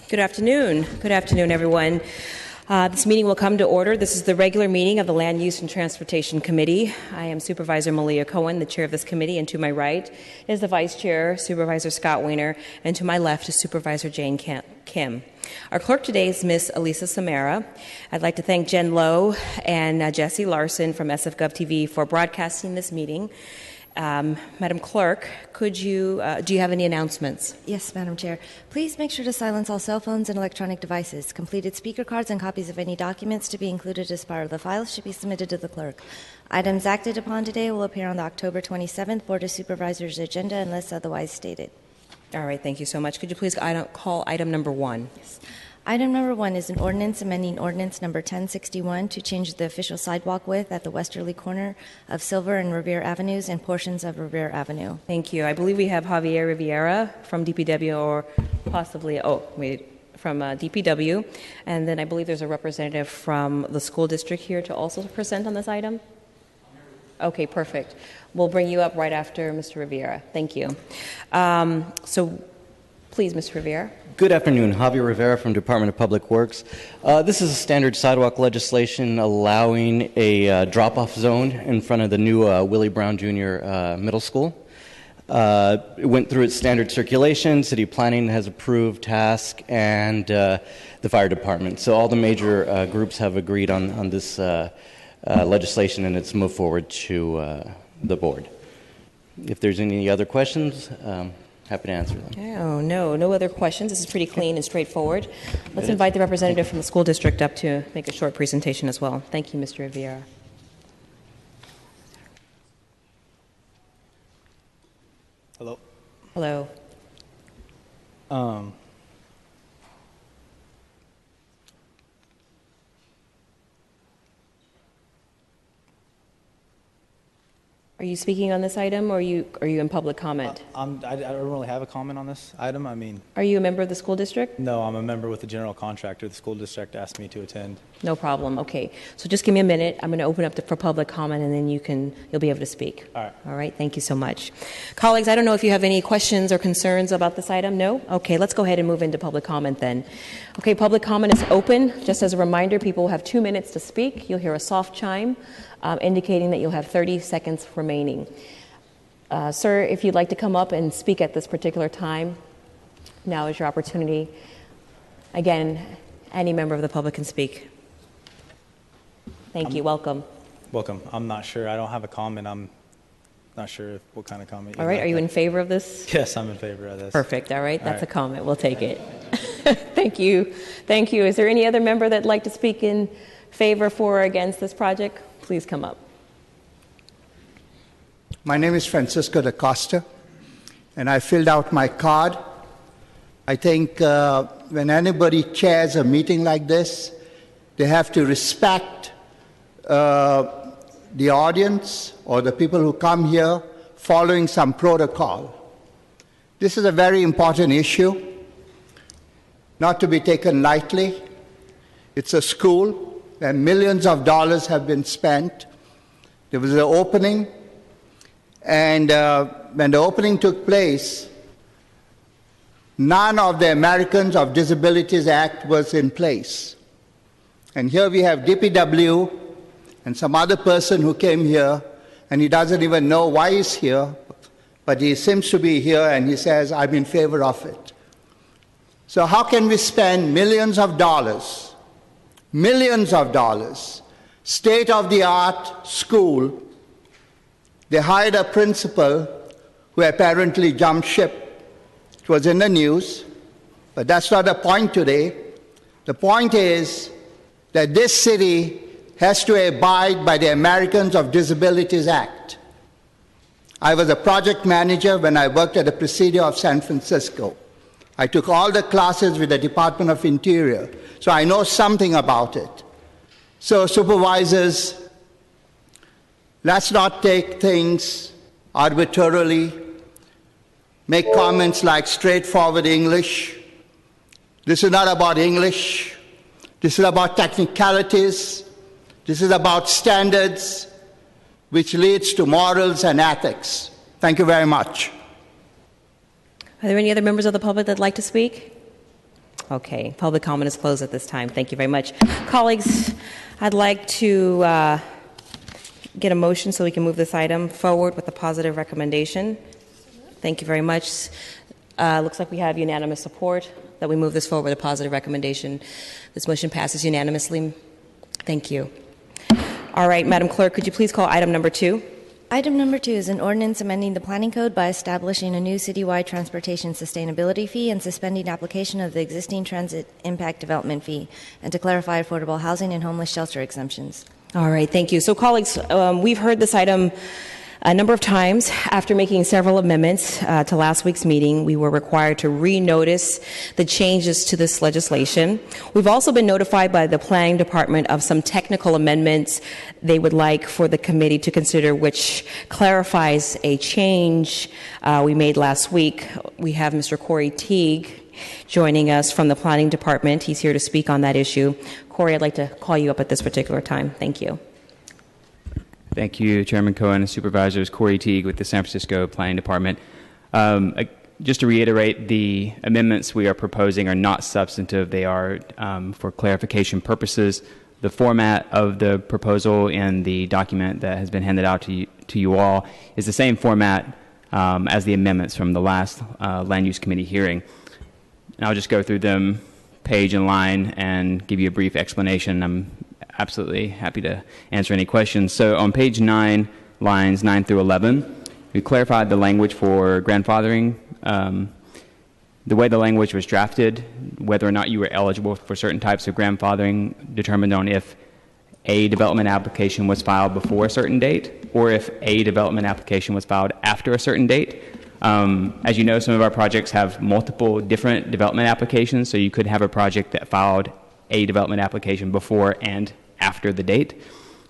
Good afternoon. Good afternoon, everyone. This meeting will come to order. This is the regular meeting of the Land Use and Transportation Committee. I am Supervisor Malia Cohen, the chair of this committee, and to my right is the vice chair, Supervisor Scott Weiner, and to my left is Supervisor Jane Kim. Our clerk today is Ms. Elisa Samara. I'd like to thank Jen Lowe and Jesse Larson from SFGov TV for broadcasting this meeting. Madam Clerk, do you have any announcements? Yes, Madam Chair. Please make sure to silence all cell phones and electronic devices. Completed speaker cards and copies of any documents to be included as part of the files should be submitted to the clerk. Items acted upon today will appear on the October 27th Board of Supervisors agenda unless otherwise stated. All right, thank you so much. Could you please call item number 1? Yes. Item number 1 is an ordinance amending ordinance number 1061 to change the official sidewalk width at the westerly corner of Silver and Revere Avenues and portions of Revere Avenue. Thank you. I believe we have Javier Riviera from DPW or possibly, from DPW. And then I believe there's a representative from the school district here to also present on this item. Okay, perfect. We'll bring you up right after Mr. Riviera. Thank you. So please, Mr. Riviera. Good afternoon. Javier Rivera from Department of Public Works. This is a standard sidewalk legislation allowing a drop-off zone in front of the new Willie Brown Jr. Middle School. It went through its standard circulation. City Planning has approved, task, and the fire department. So all the major groups have agreed on this legislation, and it's moved forward to the board. If there's any other questions, happy to answer them. Oh, no other questions. This is pretty clean and straightforward. Let's invite the representative from the school district up to make a short presentation as well. Thank you, Mr. Riviera. Hello. Hello. Are you speaking on this item, or are you in public comment? I don't really have a comment on this item. I mean, are you a member of the school district? No, I'm a member with the general contractor. The school district asked me to attend. No problem. Okay, so just give me a minute. I'm going to open up for public comment, and then you'll be able to speak. All right. All right. Thank you so much, colleagues. I don't know if you have any questions or concerns about this item. No. Okay. Let's go ahead and move into public comment then. Okay. Public comment is open. Just as a reminder, people will have 2 minutes to speak. You'll hear a soft chime. Indicating that you'll have 30 seconds remaining. Sir, if you'd like to come up and speak at this particular time, now is your opportunity. Again, any member of the public can speak. Thank you. Welcome. Welcome. I'm not sure. I don't have a comment. I'm not sure what kind of comment. All right. Are you in favor of this? Yes, I'm in favor of this. Perfect. All right. That's a comment. We'll take it. Thank you. Thank you. Is there any other member that'd like to speak in favor, for, or against this project? Please come up. My name is Francisco da Costa, and I filled out my card. I think when anybody chairs a meeting like this, they have to respect the audience or the people who come here following some protocol. This is a very important issue, not to be taken lightly. It's a school where millions of dollars have been spent. There was an opening, and when the opening took place, none of the Americans with Disabilities Act was in place. And here we have DPW and some other person who came here, and he doesn't even know why he's here, but he seems to be here, and he says, I'm in favor of it. So how can we spend millions of dollars, state-of-the-art school? They hired a principal who apparently jumped ship. It was in the news, but that's not the point today. The point is that this city has to abide by the Americans with Disabilities Act. I was a project manager when I worked at the Presidio of San Francisco. I took all the classes with the Department of Interior, so I know something about it. So supervisors, let's not take things arbitrarily, make comments like straightforward English. This is not about English. This is about technicalities. This is about standards, which leads to morals and ethics. Thank you very much. Are there any other members of the public that'd like to speak? Okay, public comment is closed at this time. Thank you very much. Colleagues, I'd like to get a motion so we can move this item forward with a positive recommendation. Thank you very much. Looks like we have unanimous support that we move this forward with a positive recommendation. This motion passes unanimously. Thank you. All right, Madam Clerk, could you please call item number 2? Item number 2 is an ordinance amending the planning code by establishing a new citywide transportation sustainability fee and suspending application of the existing transit impact development fee, and to clarify affordable housing and homeless shelter exemptions. All right, thank you. So, colleagues, we've heard this item a number of times. After making several amendments to last week's meeting, we were required to renotice the changes to this legislation. We've also been notified by the Planning Department of some technical amendments they would like for the committee to consider, which clarifies a change we made last week. We have Mr. Corey Teague joining us from the Planning Department. He's here to speak on that issue. Corey, I'd like to call you up at this particular time. Thank you. Thank you, Chairman Cohen and Supervisors. Corey Teague with the San Francisco Planning Department. Just to reiterate, the amendments we are proposing are not substantive. They are for clarification purposes. The format of the proposal in the document that has been handed out to you all is the same format as the amendments from the last Land Use Committee hearing. And I'll just go through them page and line and give you a brief explanation. I'm absolutely happy to answer any questions. So on page 9, lines 9 through 11, we clarified the language for grandfathering. The way the language was drafted, whether or not you were eligible for certain types of grandfathering determined on if a development application was filed before a certain date or if a development application was filed after a certain date. As you know, some of our projects have multiple different development applications, so you could have a project that filed a development application before and after the date.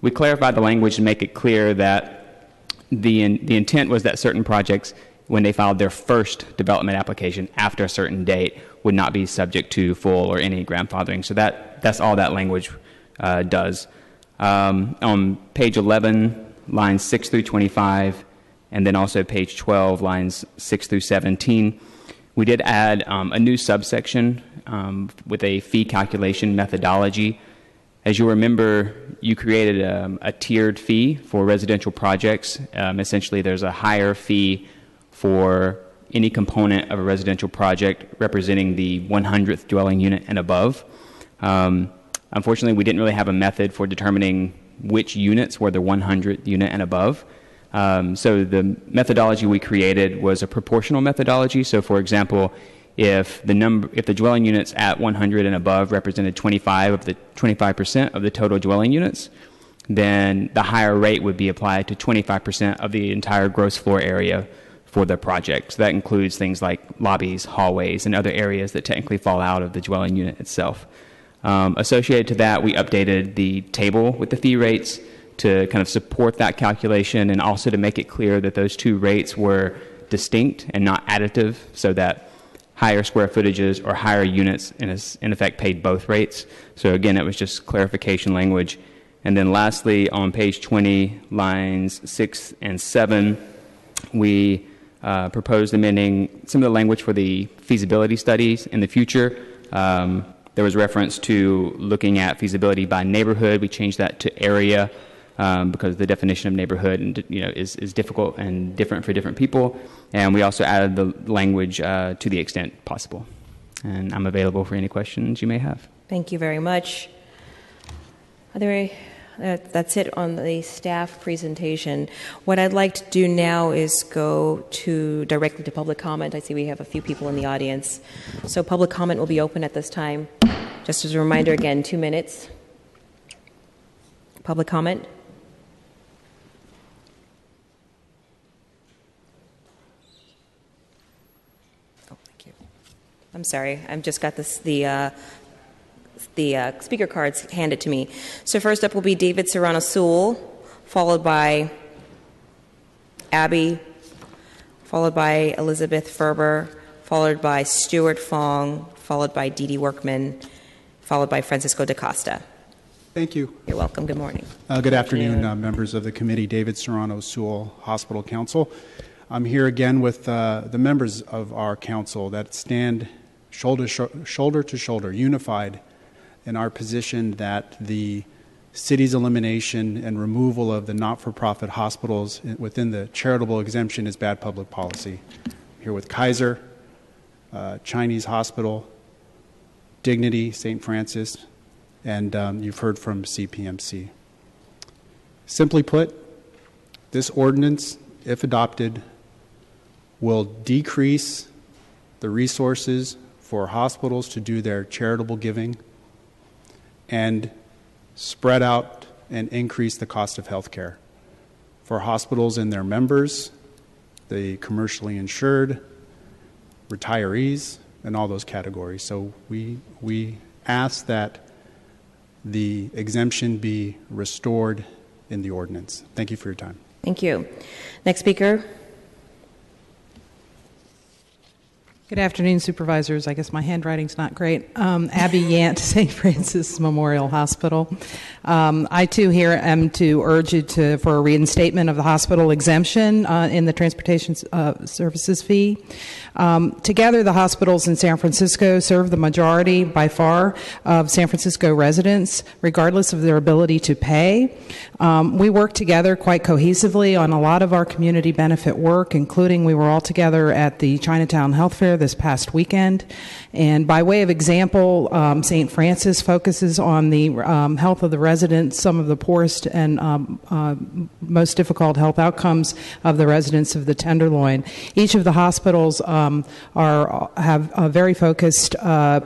We clarified the language to make it clear that the intent was that certain projects, when they filed their first development application after a certain date, would not be subject to full or any grandfathering. So that's all that language does. On page 11, lines 6 through 25, and then also page 12, lines 6 through 17, we did add a new subsection with a fee calculation methodology. As you'll remember, you created a tiered fee for residential projects. Essentially, there's a higher fee for any component of a residential project representing the 100th dwelling unit and above. Unfortunately, we didn't really have a method for determining which units were the 100th unit and above. So the methodology we created was a proportional methodology. So, for example, if the dwelling units at 100 and above represented 25% of the total dwelling units, then the higher rate would be applied to 25% of the entire gross floor area for the project. So that includes things like lobbies, hallways, and other areas that technically fall out of the dwelling unit itself. Associated to that, we updated the table with the fee rates to kind of support that calculation and also to make it clear that those two rates were distinct and not additive, so that higher square footages or higher units in effect paid both rates. So again, it was just clarification language. And then lastly, on page 20, lines 6 and 7, we proposed amending some of the language for the feasibility studies in the future. There was reference to looking at feasibility by neighborhood. We changed that to area because the definition of neighborhood is difficult and different for different people. And we also added the language to the extent possible. And I'm available for any questions you may have. Thank you very much. That's it on the staff presentation. What I'd like to do now is go directly to public comment. I see we have a few people in the audience. So public comment will be open at this time. Just as a reminder, again, 2 minutes. Public comment. Oh, thank you. I'm sorry. I've just got the speaker cards handed to me. So first up will be David Serrano-Sewell, followed by Abby, followed by Elizabeth Ferber, followed by Stuart Fong, followed by Dee Dee Workman, followed by Francisco da Costa. Thank you. You're welcome. Good morning. Good afternoon, members of the committee. David Serrano-Sewell, Hospital Council. I'm here again with the members of our council that stand shoulder to shoulder, unified in our position that the city's elimination and removal of the not-for-profit hospitals within the charitable exemption is bad public policy. I'm here with Kaiser, Chinese Hospital, Dignity, St. Francis, and you've heard from CPMC. Simply put, this ordinance, if adopted, will decrease the resources for hospitals to do their charitable giving and spread out and increase the cost of health care for hospitals and their members, the commercially insured, retirees, and all those categories. So we ask that the exemption be restored in the ordinance. Thank you for your time. Thank you. Next speaker. Good afternoon, supervisors. I guess my handwriting's not great. Abby Yant, St. Francis Memorial Hospital. I too here am to urge you for a reinstatement of the hospital exemption in the transportation services fee. Together, the hospitals in San Francisco serve the majority, by far, of San Francisco residents, regardless of their ability to pay. We work together quite cohesively on a lot of our community benefit work, including we were all together at the Chinatown Health Fair this past weekend. And by way of example, St. Francis focuses on the health of the residents, some of the poorest and most difficult health outcomes of the residents of the Tenderloin. Each of the hospitals have a very focused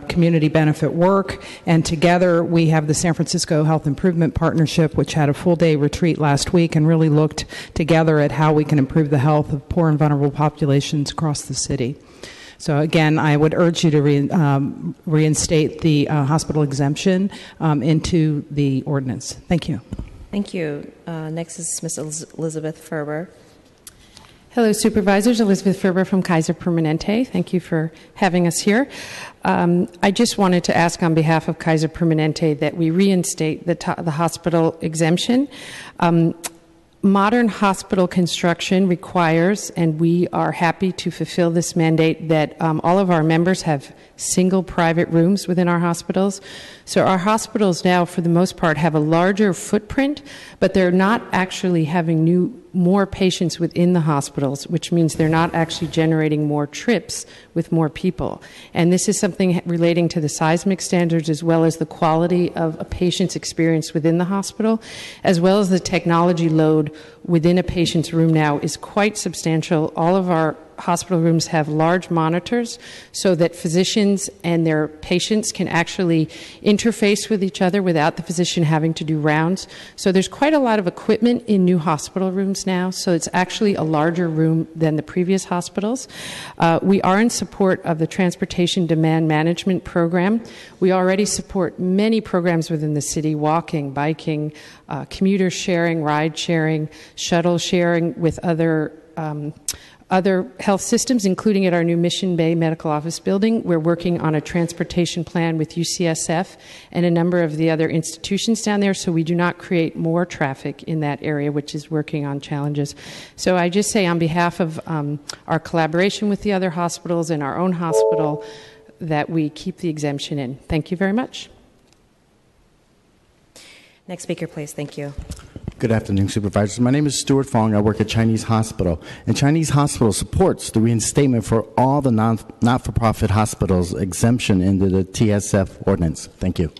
community benefit work, and together we have the San Francisco Health Improvement Partnership, which had a full-day retreat last week and really looked together at how we can improve the health of poor and vulnerable populations across the city. So again, I would urge you to reinstate the hospital exemption into the ordinance. Thank you. Thank you. Next is Ms. Elizabeth Ferber. Hello, supervisors. Elizabeth Ferber from Kaiser Permanente. Thank you for having us here. I just wanted to ask on behalf of Kaiser Permanente that we reinstate the hospital exemption. Modern hospital construction requires, and we are happy to fulfill this mandate, that all of our members have single private rooms within our hospitals. So our hospitals now, for the most part, have a larger footprint, but they're not actually having more patients within the hospitals, which means they're not actually generating more trips with more people. And this is something relating to the seismic standards as well as the quality of a patient's experience within the hospital, as well as the technology load within a patient's room now is quite substantial. All of our hospital rooms have large monitors so that physicians and their patients can actually interface with each other without the physician having to do rounds. So there's quite a lot of equipment in new hospital rooms now, so it's actually a larger room than the previous hospitals. We are in support of the Transportation Demand Management Program. We already support many programs within the city: walking, biking, commuter sharing, ride sharing, shuttle sharing with other health systems, including at our new Mission Bay Medical Office building. We're working on a transportation plan with UCSF and a number of the other institutions down there, so we do not create more traffic in that area, which is working on challenges. So I just say on behalf of our collaboration with the other hospitals and our own hospital that we keep the exemption in. Thank you very much. Next speaker, please. Thank you. Good afternoon, supervisors. My name is Stuart Fong. I work at Chinese Hospital. And Chinese Hospital supports the reinstatement for all the not-for-profit hospitals exemption into the TSF ordinance. Thank you.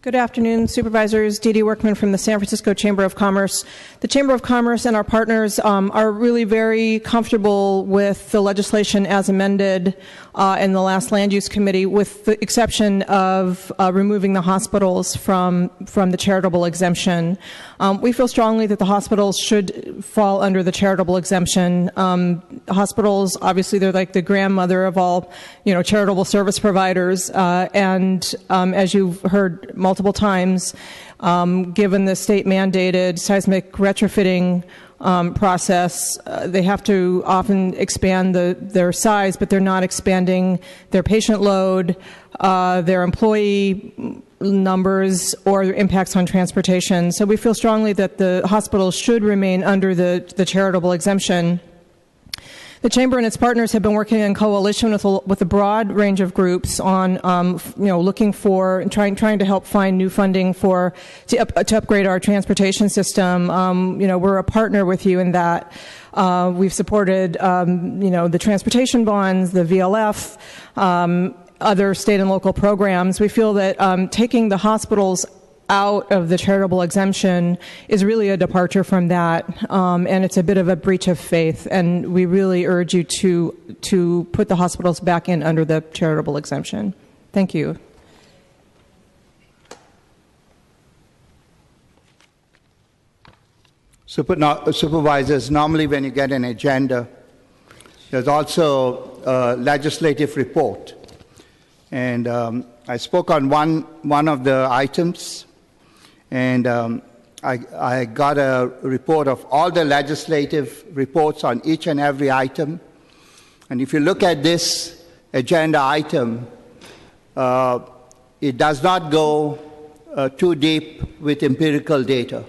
Good afternoon, supervisors. Dee Dee Workman from the San Francisco Chamber of Commerce. The Chamber of Commerce and our partners are really very comfortable with the legislation as amended in the last Land Use Committee, with the exception of removing the hospitals from the charitable exemption. We feel strongly that the hospitals should fall under the charitable exemption. Hospitals, obviously, they're like the grandmother of all, charitable service providers, and as you've heard multiple times, given the state-mandated seismic retrofitting process, they have to often expand their size, but they're not expanding their patient load, their employee numbers, or impacts on transportation. So we feel strongly that the hospitals should remain under the charitable exemption. The Chamber and its partners have been working in coalition with a broad range of groups on, looking for and trying to help find new funding to upgrade our transportation system. We're a partner with you in that. We've supported, the transportation bonds, the VLF, other state and local programs. We feel that taking the hospitals out of the charitable exemption is really a departure from that, and it's a bit of a breach of faith, and we really urge you to put the hospitals back in under the charitable exemption. Thank you. Supervisors, normally when you get an agenda, there's also a legislative report. And I spoke on one of the items, and I got a report of all the legislative reports on each and every item. And if you look at this agenda item, it does not go too deep with empirical data.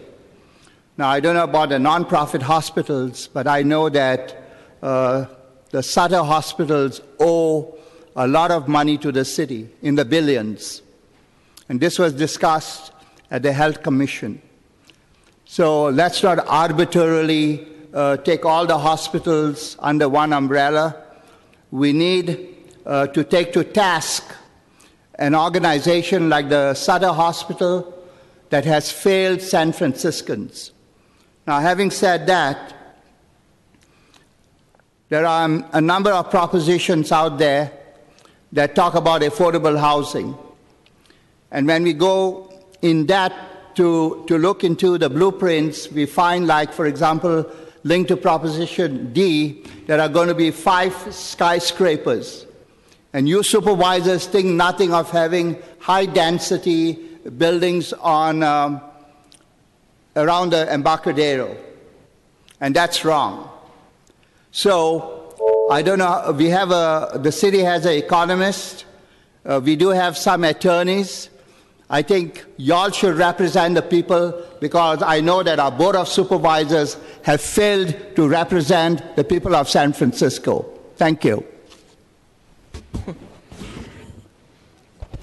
Now, I don't know about the nonprofit hospitals, but I know that the Sutter hospitals owe a lot of money to the city, in the billions. And this was discussed at the Health Commission. So let's not arbitrarily take all the hospitals under one umbrella. We need to take to task an organization like the Sutter Hospital that has failed San Franciscans. Now, having said that, there are a number of propositions out there that talk about affordable housing. And when we go in that to look into the blueprints, we find, like, for example, linked to Proposition D, there are going to be 5 skyscrapers. And you supervisors think nothing of having high-density buildings on around the Embarcadero. And that's wrong. So, I don't know, the city has an economist. We do have some attorneys. I think y'all should represent the people, because I know that our Board of Supervisors have failed to represent the people of San Francisco. Thank you.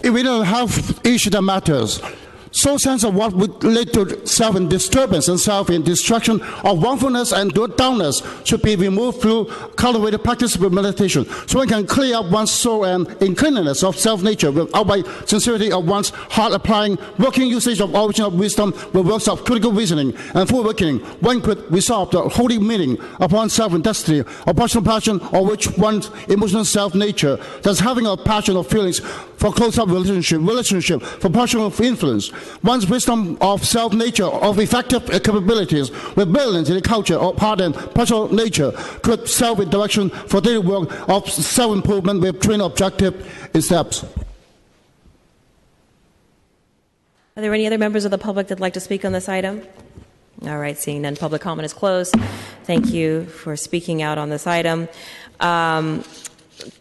If we don't have issue that matters, so sense of what would lead to self-disturbance and self-destruction of wrongfulness and downness should be removed through cultivated practice of meditation, so one can clear up one's soul and uncleanness of self-nature with outright sincerity of one's heart, applying working usage of original wisdom with works of critical reasoning and full awakening. One could resolve the holy meaning upon self and destiny, or personal passion, or which one's emotional self-nature, thus having a passion of feelings for close-up relationship, for personal influence. One's wisdom of self-nature, of effective capabilities, with brilliance in the culture of part and personal nature, could serve with direction for daily work of self-improvement with trained objective in steps. Are there any other members of the public that would like to speak on this item? All right, seeing none, public comment is closed. Thank you for speaking out on this item.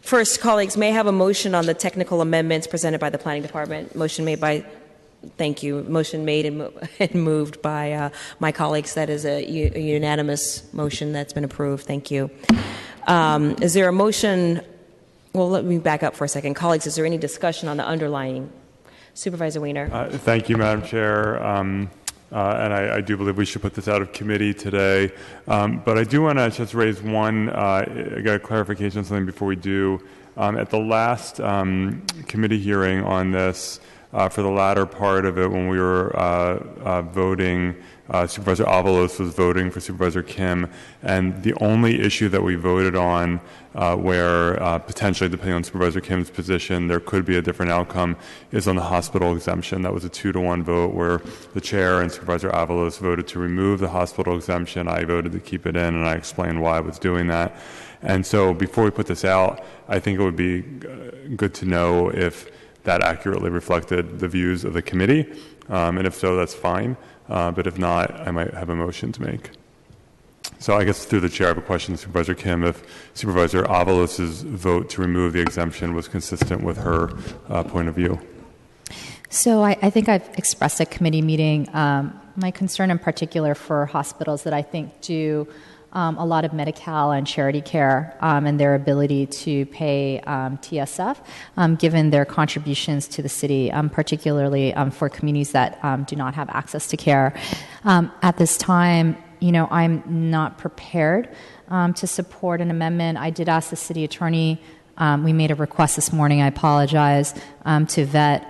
First, colleagues, may I have a motion on the technical amendments presented by the Planning Department? Motion made by, thank you, motion made and moved by my colleagues. That is a unanimous motion that's been approved. Thank you. Is there a motion? Well, let me back up for a second. Colleagues, is there any discussion on the underlying? Supervisor Wiener. Thank you, Madam Chair. And I do believe we should put this out of committee today. But I do want to just raise one, I got a clarification on something before we do. At the last committee hearing on this, for the latter part of it, when we were voting, Supervisor Avalos was voting for Supervisor Kim, and the only issue that we voted on where potentially, depending on Supervisor Kim's position, there could be a different outcome is on the hospital exemption. That was a 2-to-1 vote where the chair and Supervisor Avalos voted to remove the hospital exemption. I voted to keep it in, and I explained why I was doing that. And so before we put this out, I think it would be good to know if that accurately reflected the views of the committee. And if so, that's fine. But if not, I might have a motion to make. So I guess through the chair, I have a question to Supervisor Kim. If Supervisor Avalos' vote to remove the exemption was consistent with her point of view. So I think I've expressed at committee meeting my concern in particular for hospitals that I think do a lot of Medi-Cal and charity care and their ability to pay TSF, given their contributions to the city, particularly for communities that do not have access to care. At this time, I'm not prepared to support an amendment. I did ask the city attorney. We made a request this morning. I apologize to vet.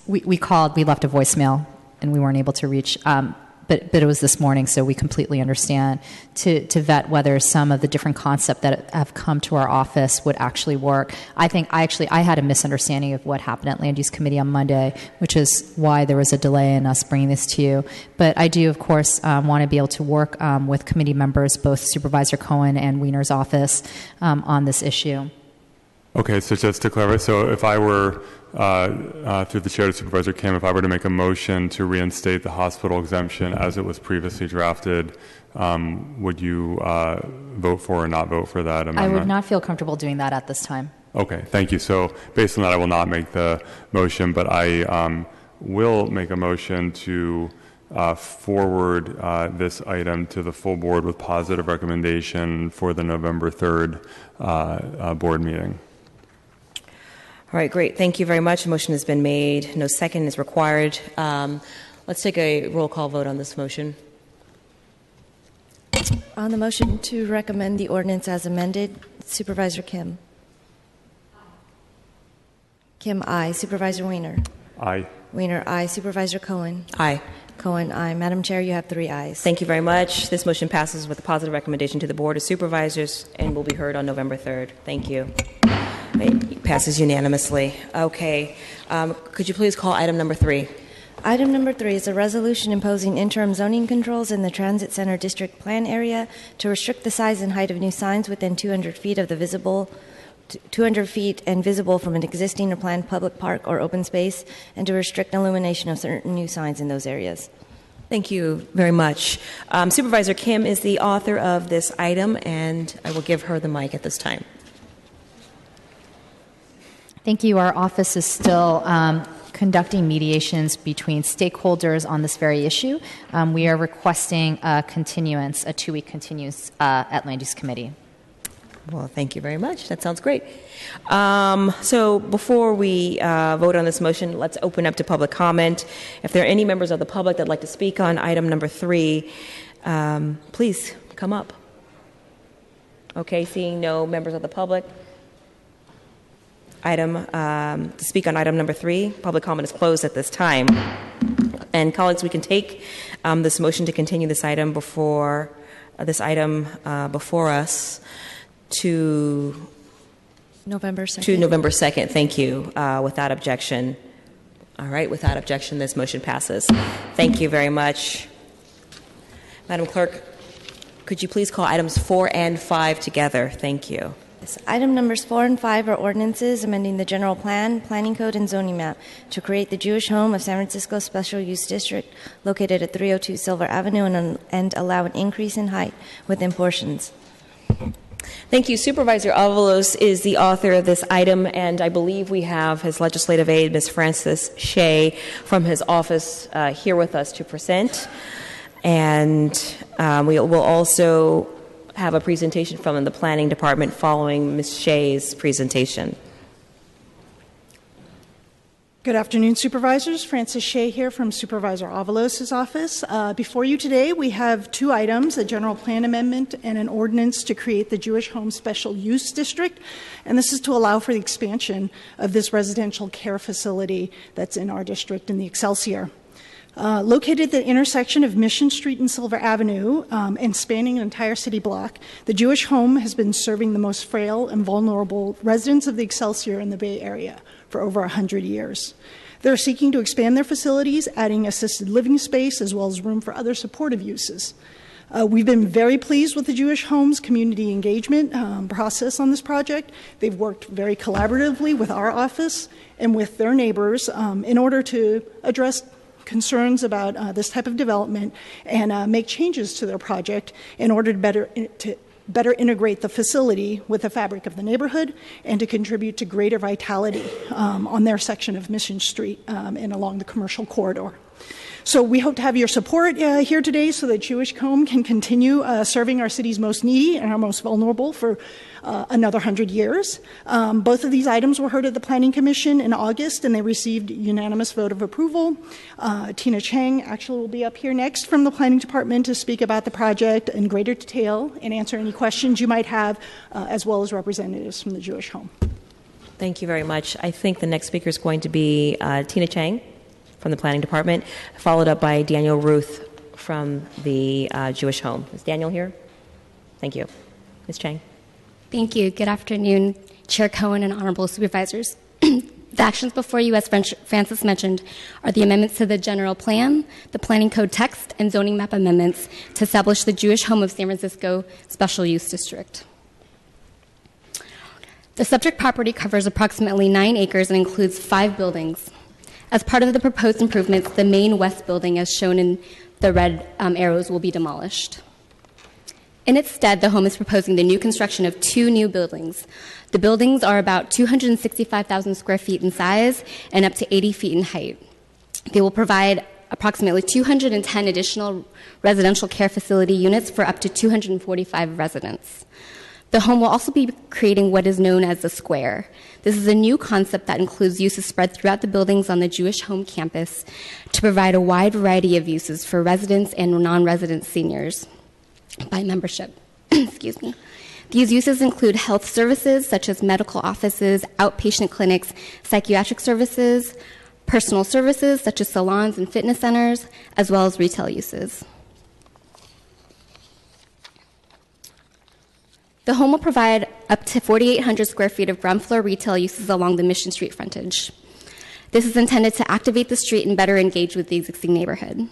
We called. We left a voicemail, and we weren't able to reach. But it was this morning, so we completely understand to vet whether some of the different concepts that have come to our office would actually work. I had a misunderstanding of what happened at Land Use Committee on Monday, which is why there was a delay in us bringing this to you. But I do, of course, want to be able to work with committee members, both Supervisor Cohen and Wiener's office, on this issue. Okay, so just to clarify, so if I were, through the chair to Supervisor Kim, if I were to make a motion to reinstate the hospital exemption as it was previously drafted, would you vote for or not vote for that amendment? I would not feel comfortable doing that at this time. Okay, thank you. So based on that, I will not make the motion, but I will make a motion to forward this item to the full board with positive recommendation for the November 3rd board meeting. All right, great. Thank you very much. A motion has been made. No second is required. Let's take a roll call vote on this motion. On the motion to recommend the ordinance as amended, Supervisor Kim. Kim, aye. Supervisor Wiener. Aye. Wiener, aye. Supervisor Cohen. Aye. Cohen, aye. Madam Chair, you have 3 ayes. Thank you very much. This motion passes with a positive recommendation to the Board of Supervisors and will be heard on November 3rd. Thank you. It passes unanimously. Okay. Could you please call item number 3? Item number 3 is a resolution imposing interim zoning controls in the Transit Center District Plan area to restrict the size and height of new signs within 200 feet of the 200 feet and visible from an existing or planned public park or open space, and to restrict illumination of certain new signs in those areas. Thank you very much. Supervisor Kim is the author of this item, and I will give her the mic at this time. Thank you. Our office is still conducting mediations between stakeholders on this very issue. We are requesting a continuance, a 2-week continuance at Land Use Committee. Well, thank you very much. That sounds great. So before we vote on this motion, let's open up to public comment. If there are any members of the public that would like to speak on item number 3, please come up. Okay, seeing no members of the public. To speak on item number 3, public comment is closed at this time. And colleagues, we can take this motion to continue this item before us to November 2nd. To November 2nd. Thank you. Without objection. All right. Without objection, this motion passes. Thank you very much. Madam Clerk, could you please call items 4 and 5 together? Thank you. Yes. Item numbers 4 and 5 are ordinances amending the general plan, planning code, and zoning map to create the Jewish Home of San Francisco Special Use District located at 302 Silver Avenue and allow an increase in height within portions. Thank you. Supervisor Avalos is the author of this item, and I believe we have his legislative aide, Ms. Frances Shea, from his office here with us to present. And we will also have a presentation from the Planning Department following Ms. Shea's presentation. Good afternoon, Supervisors. Frances Shea here from Supervisor Avalos' office. Before you today, we have 2 items, a general plan amendment and an ordinance to create the Jewish Home Special Use District. And this is to allow for the expansion of this residential care facility that's in our district in the Excelsior. Located at the intersection of Mission Street and Silver Avenue and spanning an entire city block, the Jewish Home has been serving the most frail and vulnerable residents of the Excelsior in the Bay Area for over 100 years. They're seeking to expand their facilities, adding assisted living space as well as room for other supportive uses. We've been very pleased with the Jewish Home's community engagement process on this project. They've worked very collaboratively with our office and with their neighbors in order to address concerns about this type of development and make changes to their project in order to better integrate the facility with the fabric of the neighborhood and to contribute to greater vitality on their section of Mission Street and along the commercial corridor. So we hope to have your support here today so that Jewish Home can continue serving our city's most needy and our most vulnerable for another 100 years. Both of these items were heard at the Planning Commission in August, and they received unanimous vote of approval. Tina Chang actually will be up here next from the Planning Department to speak about the project in greater detail and answer any questions you might have, as well as representatives from the Jewish Home. Thank you very much. I think the next speaker is going to be Tina Chang from the Planning Department, followed up by Daniel Ruth from the Jewish Home. Is Daniel here? Thank you. Ms. Chang. Thank you. Good afternoon, Chair Cohen and honorable supervisors. The actions before you, as Francis mentioned, are the amendments to the general plan, the planning code text, and zoning map amendments to establish the Jewish Home of San Francisco Special Use District. The subject property covers approximately 9 acres and includes 5 buildings. As part of the proposed improvements, the main west building, as shown in the red arrows, will be demolished. In its stead, the home is proposing the new construction of 2 new buildings. The buildings are about 265,000 square feet in size and up to 80 feet in height. They will provide approximately 210 additional residential care facility units for up to 245 residents. The home will also be creating what is known as the square. This is a new concept that includes uses spread throughout the buildings on the Jewish Home campus to provide a wide variety of uses for residents and non-resident seniors by membership. Excuse me. These uses include health services such as medical offices, outpatient clinics, psychiatric services, personal services such as salons and fitness centers, as well as retail uses. The home will provide up to 4,800 square feet of ground floor retail uses along the Mission Street frontage. This is intended to activate the street and better engage with the existing neighborhood.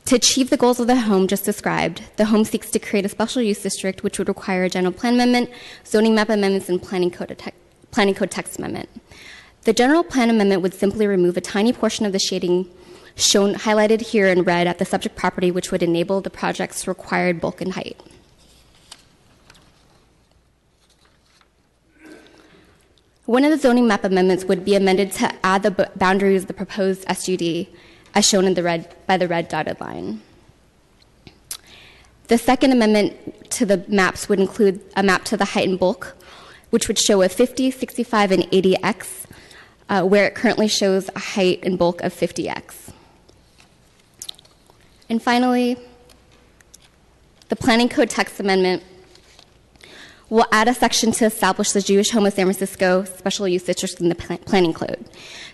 To achieve the goals of the home just described, the home seeks to create a special use district which would require a general plan amendment, zoning map amendments, and planning code text amendment. The general plan amendment would simply remove a tiny portion of the shading shown highlighted here in red at the subject property, which would enable the project's required bulk and height. One of the zoning map amendments would be amended to add the boundaries of the proposed SUD, as shown in by the red dotted line. The second amendment to the maps would include a map to the height and bulk, which would show a 50, 65, and 80x, where it currently shows a height and bulk of 50x. And finally, the planning code text amendment will add a section to establish the Jewish Home of San Francisco Special Use District in the Planning Code.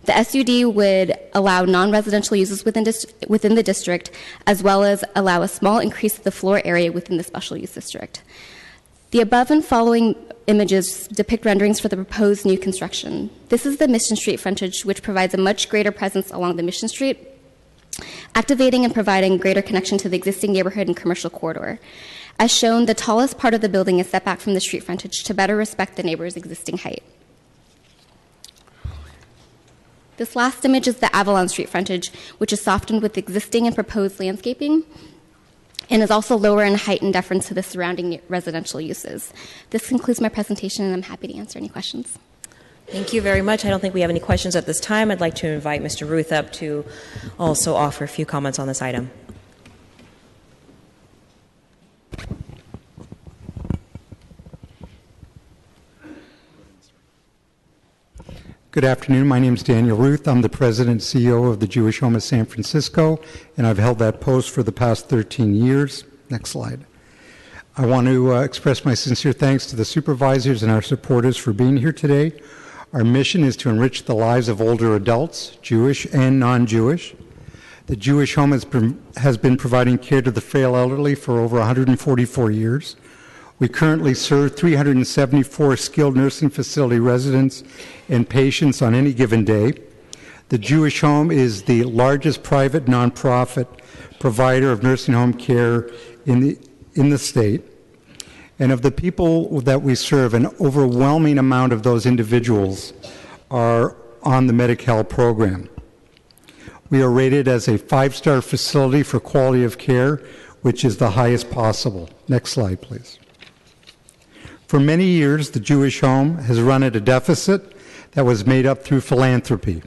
The SUD would allow non-residential uses within the district, as well as allow a small increase of the floor area within the Special Use District. The above and following images depict renderings for the proposed new construction. This is the Mission Street frontage, which provides a much greater presence along the Mission Street, activating and providing greater connection to the existing neighborhood and commercial corridor. As shown, the tallest part of the building is set back from the street frontage to better respect the neighbor's existing height. This last image is the Avalon Street frontage, which is softened with existing and proposed landscaping and is also lower in height in deference to the surrounding residential uses. This concludes my presentation, and I'm happy to answer any questions. Thank you very much. I don't think we have any questions at this time. I'd like to invite Mr. Ruth up to also offer a few comments on this item. Good afternoon. My name is Daniel Ruth. I'm the President and CEO of the Jewish Home of San Francisco, and I've held that post for the past 13 years. Next slide. I want to express my sincere thanks to the supervisors and our supporters for being here today. Our mission is to enrich the lives of older adults, Jewish and non-Jewish. The Jewish Home has been providing care to the frail elderly for over 144 years. We currently serve 374 skilled nursing facility residents and patients on any given day. The Jewish Home is the largest private nonprofit provider of nursing home care in the state. And of the people that we serve, an overwhelming amount of those individuals are on the Medi-Cal program. We are rated as a 5-star facility for quality of care, which is the highest possible. Next slide, please. For many years, the Jewish Home has run at a deficit that was made up through philanthropy.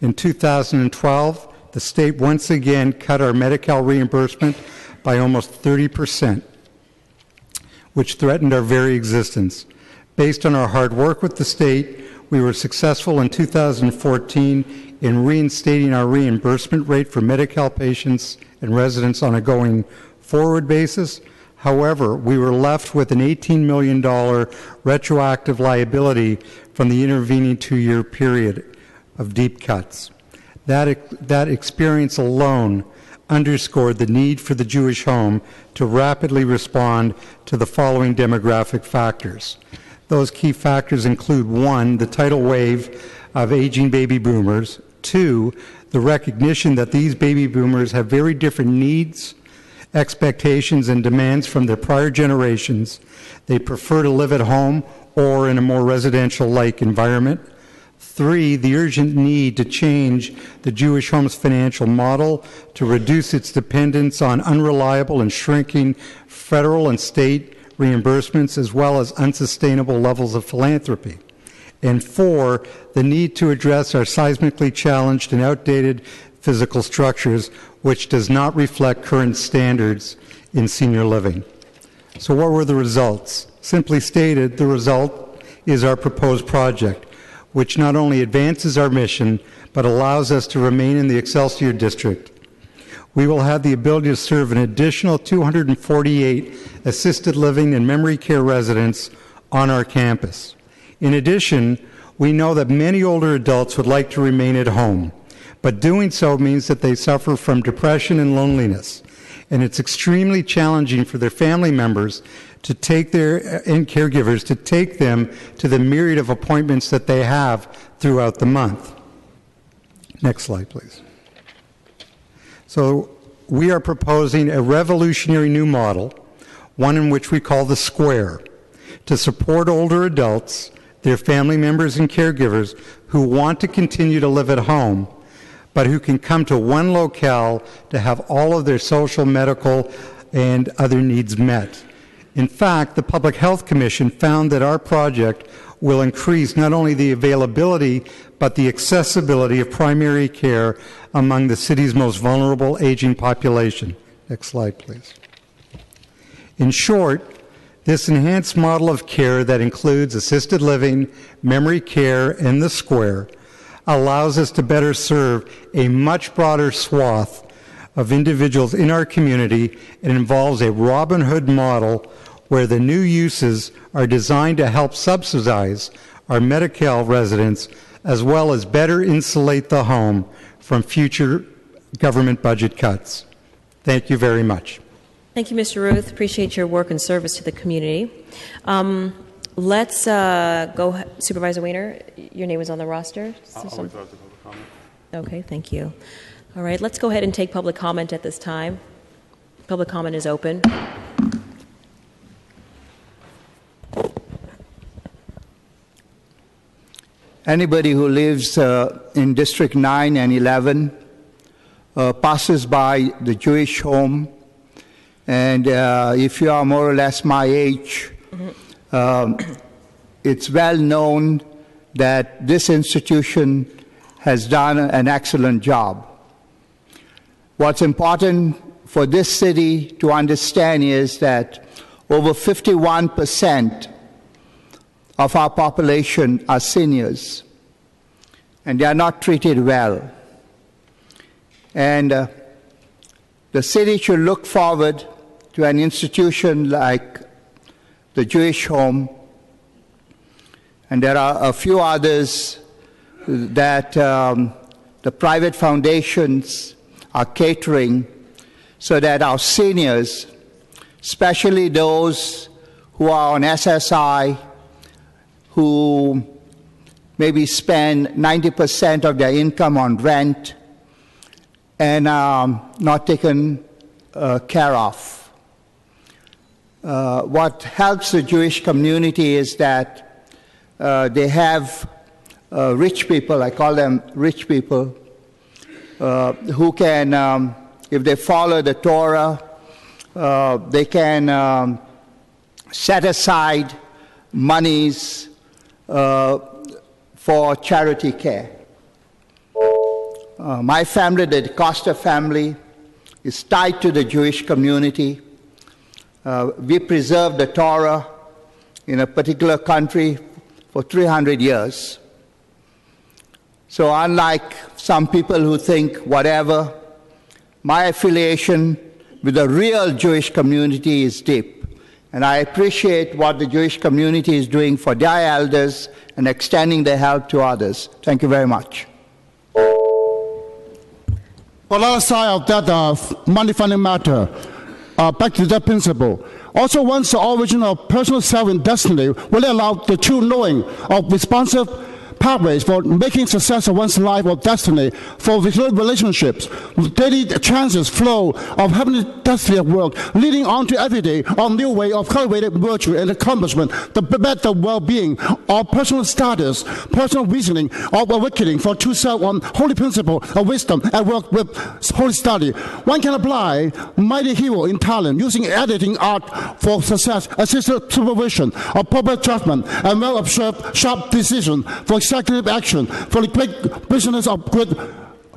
In 2012, the state once again cut our Medi-Cal reimbursement by almost 30%, which threatened our very existence. Based on our hard work with the state, we were successful in 2014 in reinstating our reimbursement rate for Medi-Cal patients and residents on a going forward basis. However, we were left with an $18 million retroactive liability from the intervening 2-year period of deep cuts. That experience alone underscored the need for the Jewish Home to rapidly respond to the following demographic factors. Those key factors include 1, the tidal wave of aging baby boomers, 2, the recognition that these baby boomers have very different needs, expectations, and demands from their prior generations. They prefer to live at home or in a more residential-like environment. 3, the urgent need to change the Jewish Home's financial model to reduce its dependence on unreliable and shrinking federal and state reimbursements, as well as unsustainable levels of philanthropy. And 4, the need to address our seismically challenged and outdated physical structures, which does not reflect current standards in senior living. So what were the results? Simply stated, the result is our proposed project, which not only advances our mission, but allows us to remain in the Excelsior District. We will have the ability to serve an additional 248 assisted living and memory care residents on our campus. In addition, we know that many older adults would like to remain at home, but doing so means that they suffer from depression and loneliness, and it's extremely challenging for their family members to take and caregivers to take them to the myriad of appointments that they have throughout the month. Next slide, please. So we are proposing a revolutionary new model, one in which we call the Square, to support older adults, their family members and caregivers who want to continue to live at home, but who can come to one locale to have all of their social, medical, and other needs met. In fact, the Public Health Commission found that our project will increase not only the availability, but the accessibility of primary care among the city's most vulnerable aging population. Next slide, please. In short, this enhanced model of care that includes assisted living, memory care, and the Square allows us to better serve a much broader swath of individuals in our community. It involves a Robin Hood model where the new uses are designed to help subsidize our Medi-Cal residents, as well as better insulate the home from future government budget cuts. Thank you very much. Thank you, Mr. Ruth. Appreciate your work and service to the community. Let's go, Supervisor Weiner. Your name is on the roster. Okay, thank you. All right, let's go ahead and take public comment at this time. Public comment is open. Anybody who lives in District 9 and 11 passes by the Jewish Home, and if you are more or less my age, it's well known that this institution has done an excellent job. What's important for this city to understand is that over 51% of our population are seniors, and they are not treated well. And the city should look forward to an institution like the Jewish Home, and there are a few others that the private foundations are catering, so that our seniors, especially those who are on SSI, who maybe spend 90% of their income on rent and not taken care of. What helps the Jewish community is that they have rich people, I call them rich people, who can, if they follow the Torah, they can set aside monies for charity care. My family, the Costa family, is tied to the Jewish community. We preserved the Torah in a particular country for 300 years. So unlike some people who think whatever, my affiliation with the real Jewish community is deep. And I appreciate what the Jewish community is doing for their elders and extending their help to others. Thank you very much. On the other side of that money funding matter, back to that principle. Also, once the origin of personal self and destiny will allow the true knowing of responsive pathways for making success of one's life or destiny, for relationships, daily chances flow of heavenly destiny at work, leading on to every day a new way of cultivated virtue and accomplishment, the better well-being of personal status, personal reasoning of awakening for true self on holy principle of wisdom at work with holy study. One can apply mighty hero in talent, using editing art for success, assisted supervision of public judgment, and well-observed sharp decision for executive action, for the great business of good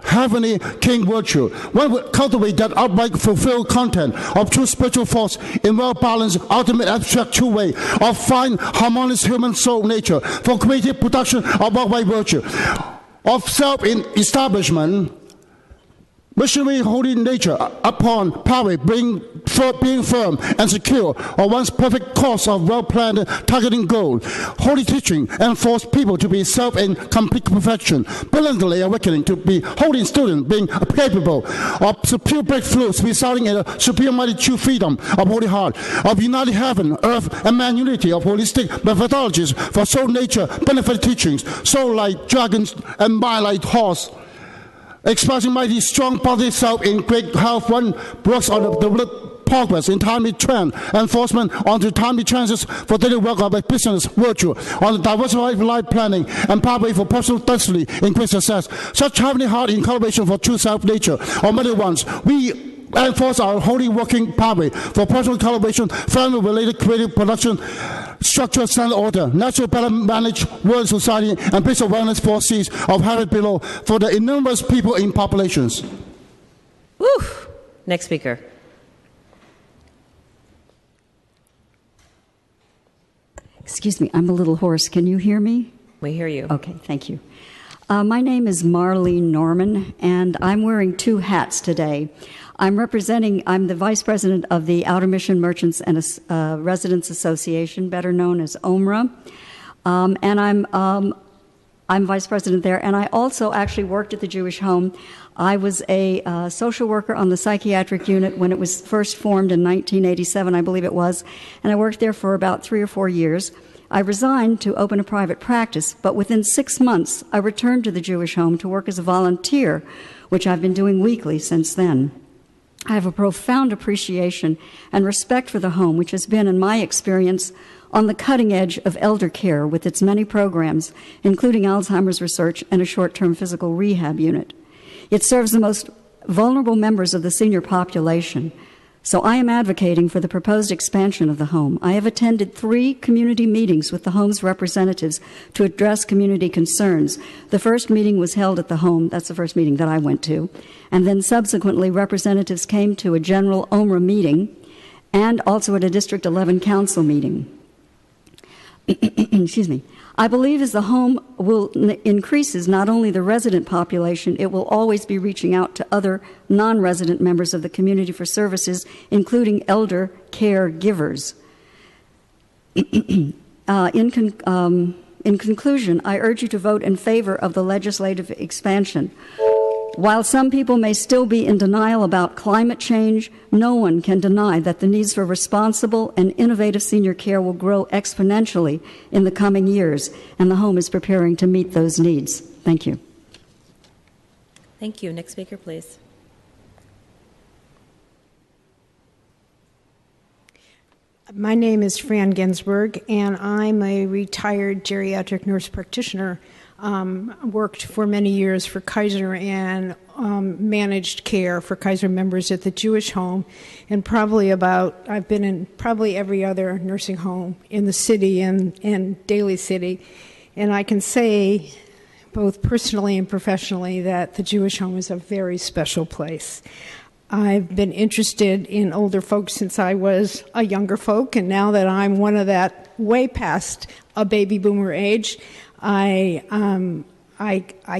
heavenly king virtue. One would cultivate that upright, fulfilled content of true spiritual force in well-balanced, ultimate abstract true way of fine, harmonious human soul nature for creative production of upright virtue, of self-establishment, missionary holy nature upon power being firm and secure of one's perfect course of well-planned targeting goal. Holy teaching and force people to be self in complete perfection, brilliantly awakening to be holy student, being capable of superior breakthroughs resulting in a superior mighty true freedom of holy heart, of united heaven, earth, and man unity of holistic methodologies for soul nature benefit teachings, soul like dragons and mind like horse. Expressing mighty strong body self in great health, one works on the progress in timely trend enforcement onto timely chances for daily work of business virtue on the diversified life planning and pathway for personal destiny in great success. Such heavenly heart in cultivation for true self nature or many ones. We enforce our holy working pathway for personal cultivation, family-related creative production, structure, standard order, natural better managed world society, and basic awareness for seas of habit below for the enormous people in populations. Woo! Next speaker. Excuse me, I'm a little hoarse. Can you hear me? We hear you. Okay, thank you. My name is Marlene Norman, and I'm wearing two hats today. I'm the Vice President of the Outer Mission Merchants and Residents Association, better known as OMRA, and I'm Vice President there, and I also actually worked at the Jewish Home. I was a social worker on the psychiatric unit when it was first formed in 1987, I believe it was, and I worked there for about 3 or 4 years. I resigned to open a private practice, but within 6 months, I returned to the Jewish Home to work as a volunteer, which I've been doing weekly since then. I have a profound appreciation and respect for the home, which has been, in my experience, on the cutting edge of elder care with its many programs, including Alzheimer's research and a short-term physical rehab unit. It serves the most vulnerable members of the senior population. So I am advocating for the proposed expansion of the home. I have attended 3 community meetings with the home's representatives to address community concerns. The first meeting was held at the home. That's the first meeting that I went to. And then subsequently, representatives came to a general OMRA meeting and also at a District 11 Council meeting. Excuse me. I believe as the home increases not only the resident population, it will always be reaching out to other non-resident members of the community for services, including elder caregivers. In conclusion, I urge you to vote in favor of the legislative expansion. While some people may still be in denial about climate change, no one can deny that the needs for responsible and innovative senior care will grow exponentially in the coming years, and the home is preparing to meet those needs. Thank you. Thank you. Next speaker, please. My name is Fran Ginsberg, and I'm a retired geriatric nurse practitioner. Worked for many years for Kaiser and managed care for Kaiser members at the Jewish Home, and I've been in probably every other nursing home in the city and Daly City. And I can say both personally and professionally, that the Jewish Home is a very special place. I've been interested in older folks since I was a younger folk, and now that I'm one of that way past a baby boomer age, I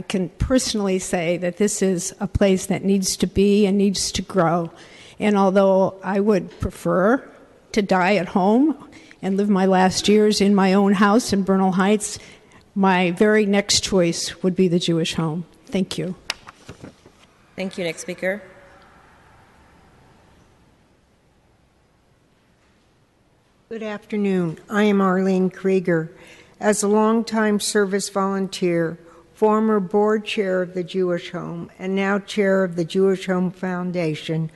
can personally say that this is a place that needs to be and needs to grow. And although I would prefer to die at home and live my last years in my own house in Bernal Heights, my very next choice would be the Jewish Home. Thank you. Thank you. Next speaker. Good afternoon. I am Arlene Krieger. As a longtime service volunteer, former board chair of the Jewish Home, and now chair of the Jewish Home Foundation,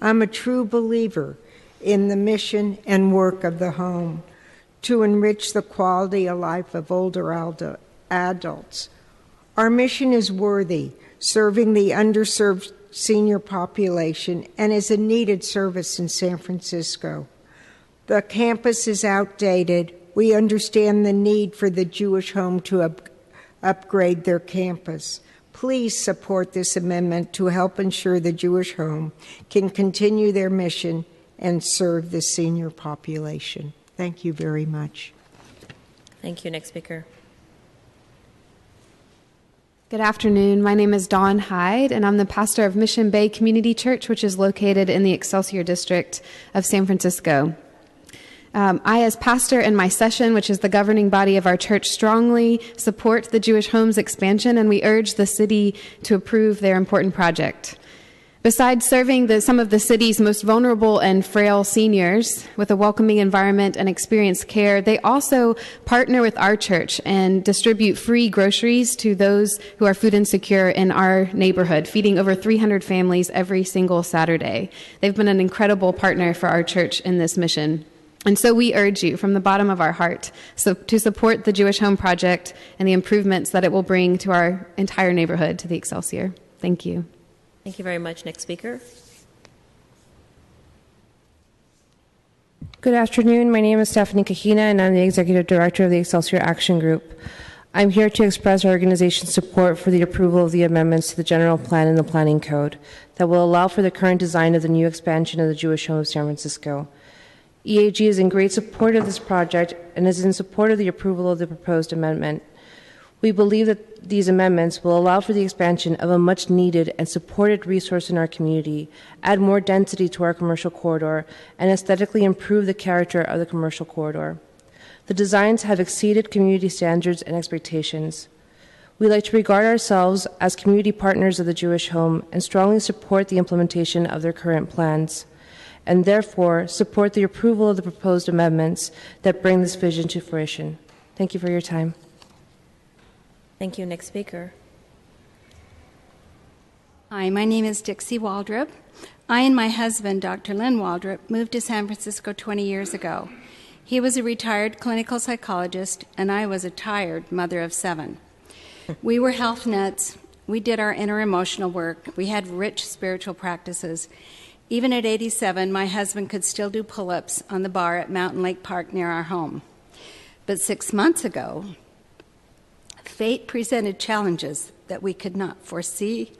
I'm a true believer in the mission and work of the home to enrich the quality of life of older adults. Our mission is worthy, serving the underserved senior population, and is a needed service in San Francisco. The campus is outdated. We understand the need for the Jewish Home to upgrade their campus. Please support this amendment to help ensure the Jewish Home can continue their mission and serve the senior population. Thank you very much. Thank you. Next speaker. Good afternoon. My name is Dawn Hyde, and I'm the pastor of Mission Bay Community Church, which is located in the Excelsior District of San Francisco. I, as pastor, and my session, which is the governing body of our church, strongly support the Jewish Home's expansion, and we urge the city to approve their important project. Besides serving some of the city's most vulnerable and frail seniors with a welcoming environment and experienced care, they also partner with our church and distribute free groceries to those who are food insecure in our neighborhood, feeding over 300 families every single Saturday. They've been an incredible partner for our church in this mission. And so we urge you from the bottom of our heart to support the Jewish Home Project and the improvements that it will bring to our entire neighborhood, to the Excelsior. Thank you. Thank you very much. Next speaker. Good afternoon. My name is Stephanie Kahina, and I'm the Executive Director of the Excelsior Action Group. I'm here to express our organization's support for the approval of the amendments to the General Plan and the Planning Code that will allow for the current design of the new expansion of the Jewish Home of San Francisco. EAG is in great support of this project and is in support of the approval of the proposed amendment. We believe that these amendments will allow for the expansion of a much needed and supported resource in our community, add more density to our commercial corridor, and aesthetically improve the character of the commercial corridor. The designs have exceeded community standards and expectations. We like to regard ourselves as community partners of the Jewish Home and strongly support the implementation of their current plans, and therefore support the approval of the proposed amendments that bring this vision to fruition. Thank you for your time. Thank you. Next speaker. Hi, my name is Dixie Waldrop. I and my husband, Dr. Lynn Waldrop, moved to San Francisco 20 years ago. He was a retired clinical psychologist, and I was a tired mother of 7. We were health nuts. We did our inner emotional work. We had rich spiritual practices. Even at 87, my husband could still do pull-ups on the bar at Mountain Lake Park near our home. But 6 months ago, fate presented challenges that we could not foresee,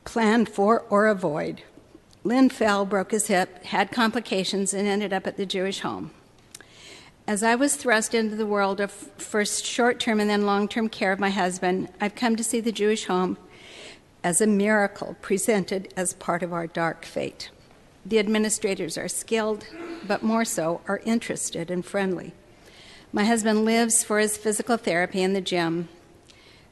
plan for, or avoid. Lynn fell, broke his hip, had complications, and ended up at the Jewish Home. As I was thrust into the world of first short-term and then long-term care of my husband, I've come to see the Jewish Home as a miracle presented as part of our dark fate. The administrators are skilled, but more so are interested and friendly. My husband lives for his physical therapy in the gym.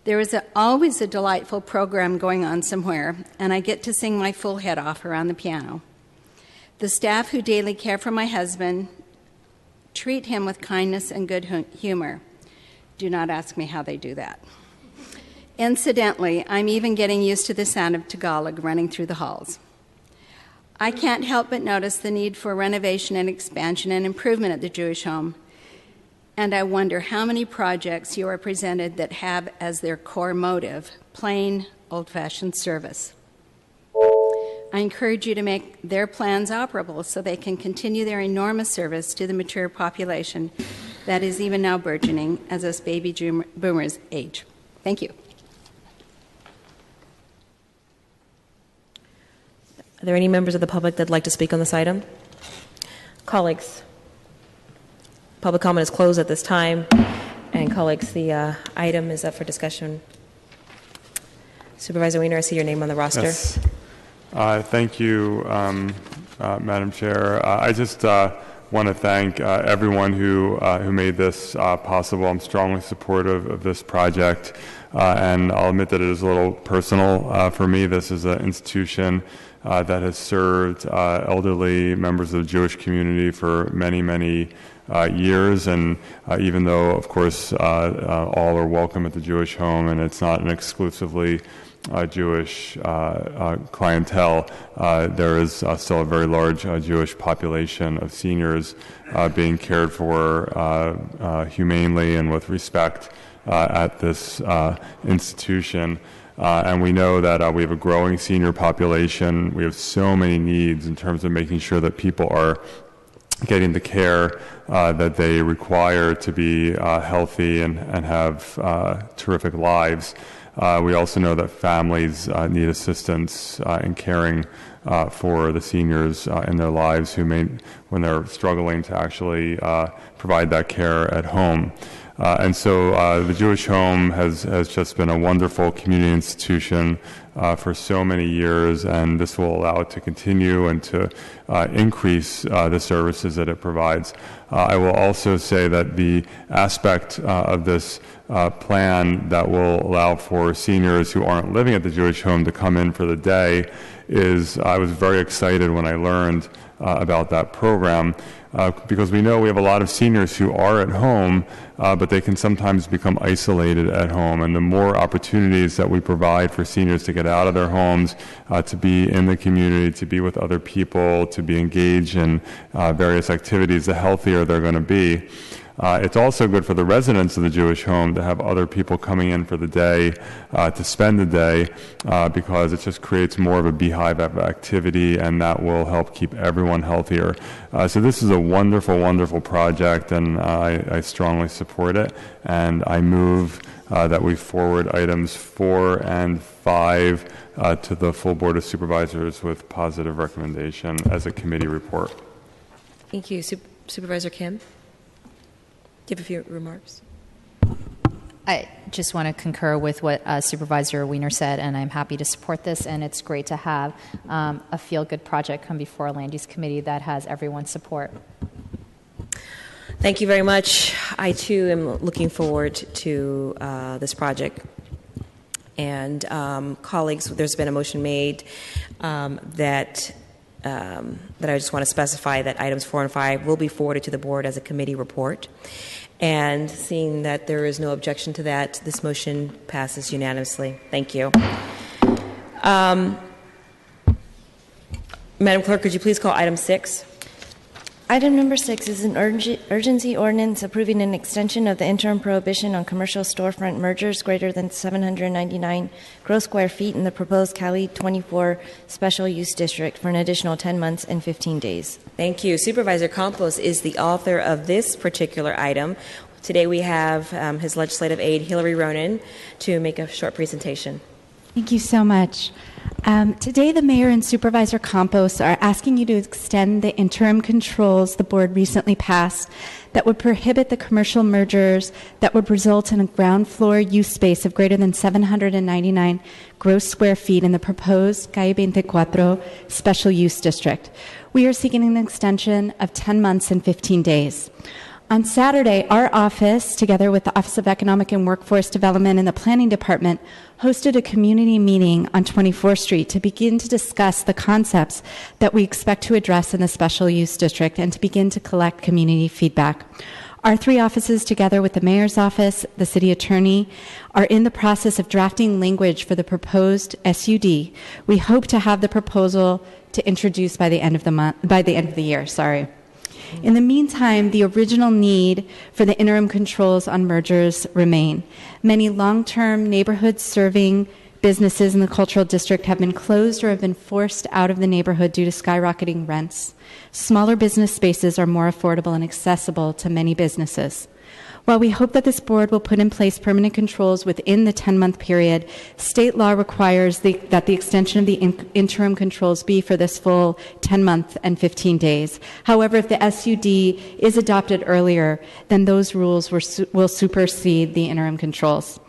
There is always a delightful program going on somewhere, and I get to sing my full head off around the piano. The staff who daily care for my husband treat him with kindness and good humor. Do not ask me how they do that. Incidentally, I'm even getting used to the sound of Tagalog running through the halls. I can't help but notice the need for renovation and expansion and improvement at the Jewish Home, and I wonder how many projects you are presented that have as their core motive plain, old-fashioned service. I encourage you to make their plans operable so they can continue their enormous service to the mature population that is even now burgeoning as us baby boomers age. Thank you. Are there any members of the public that would like to speak on this item? Colleagues, public comment is closed at this time. And colleagues, the item is up for discussion. Supervisor Weiner, I see your name on the roster. Yes. Thank you, Madam Chair. I just want to thank everyone who made this possible. I'm strongly supportive of this project, and I'll admit that it is a little personal for me. This is an institution that has served elderly members of the Jewish community for many, many years, and even though, of course, all are welcome at the Jewish home, and it's not an exclusively Jewish clientele, there is still a very large Jewish population of seniors being cared for humanely and with respect at this institution. And we know that we have a growing senior population. We have so many needs in terms of making sure that people are getting the care that they require to be healthy and have terrific lives. We also know that families need assistance in caring for the seniors in their lives who may, when they're struggling to actually provide that care at home. And so the Jewish Home has just been a wonderful community institution for so many years, and this will allow it to continue and to increase the services that it provides. I will also say that the aspect of this plan that will allow for seniors who aren't living at the Jewish Home to come in for the day is, I was very excited when I learned about that program, because we know we have a lot of seniors who are at home, but they can sometimes become isolated at home. And the more opportunities that we provide for seniors to get out of their homes, to be in the community, to be with other people, to be engaged in various activities, the healthier they're going to be. It's also good for the residents of the Jewish Home to have other people coming in for the day, to spend the day, because it just creates more of a beehive of activity, and that will help keep everyone healthier. So this is a wonderful, wonderful project, and I strongly support it. And I move that we forward items 4 and 5 to the full Board of Supervisors with positive recommendation as a committee report. Thank you. Supervisor Kim? Do you have a few remarks? I just want to concur with what Supervisor Weiner said, and I'm happy to support this, and it's great to have a feel-good project come before a land use committee that has everyone's support. Thank you very much. I, too, am looking forward to this project. And colleagues, there's been a motion made that I just want to specify that items 4 and 5 will be forwarded to the board as a committee report. And seeing that there is no objection to that, this motion passes unanimously. Thank you. Madam Clerk, could you please call item 6? Item number 6 is an urgency ordinance approving an extension of the interim prohibition on commercial storefront mergers greater than 799 gross square feet in the proposed Cali 24 special use district for an additional 10 months and 15 days. Thank you. Supervisor Campos is the author of this particular item. Today we have his legislative aide, Hillary Ronan, to make a short presentation. Thank you so much. Today, the Mayor and Supervisor Campos are asking you to extend the interim controls the board recently passed that would prohibit the commercial mergers that would result in a ground floor use space of greater than 799 gross square feet in the proposed Calle 24 special use district. We are seeking an extension of 10 months and 15 days. On Saturday, our office, together with the Office of Economic and Workforce Development and the Planning Department, hosted a community meeting on 24th Street to begin to discuss the concepts that we expect to address in the special use district and to begin to collect community feedback. Our 3 offices, together with the Mayor's office, the City Attorney, are in the process of drafting language for the proposed SUD. We hope to have the proposal to introduce by the end of the year. In the meantime, the original need for the interim controls on mergers remain. Many long-term neighborhoods serving businesses in the cultural district have been closed or have been forced out of the neighborhood due to skyrocketing rents. Smaller business spaces are more affordable and accessible to many businesses. While we hope that this board will put in place permanent controls within the 10-month period, state law requires that the extension of the interim controls be for this full 10-month and 15 days. However, if the SUD is adopted earlier, then those rules will supersede the interim controls.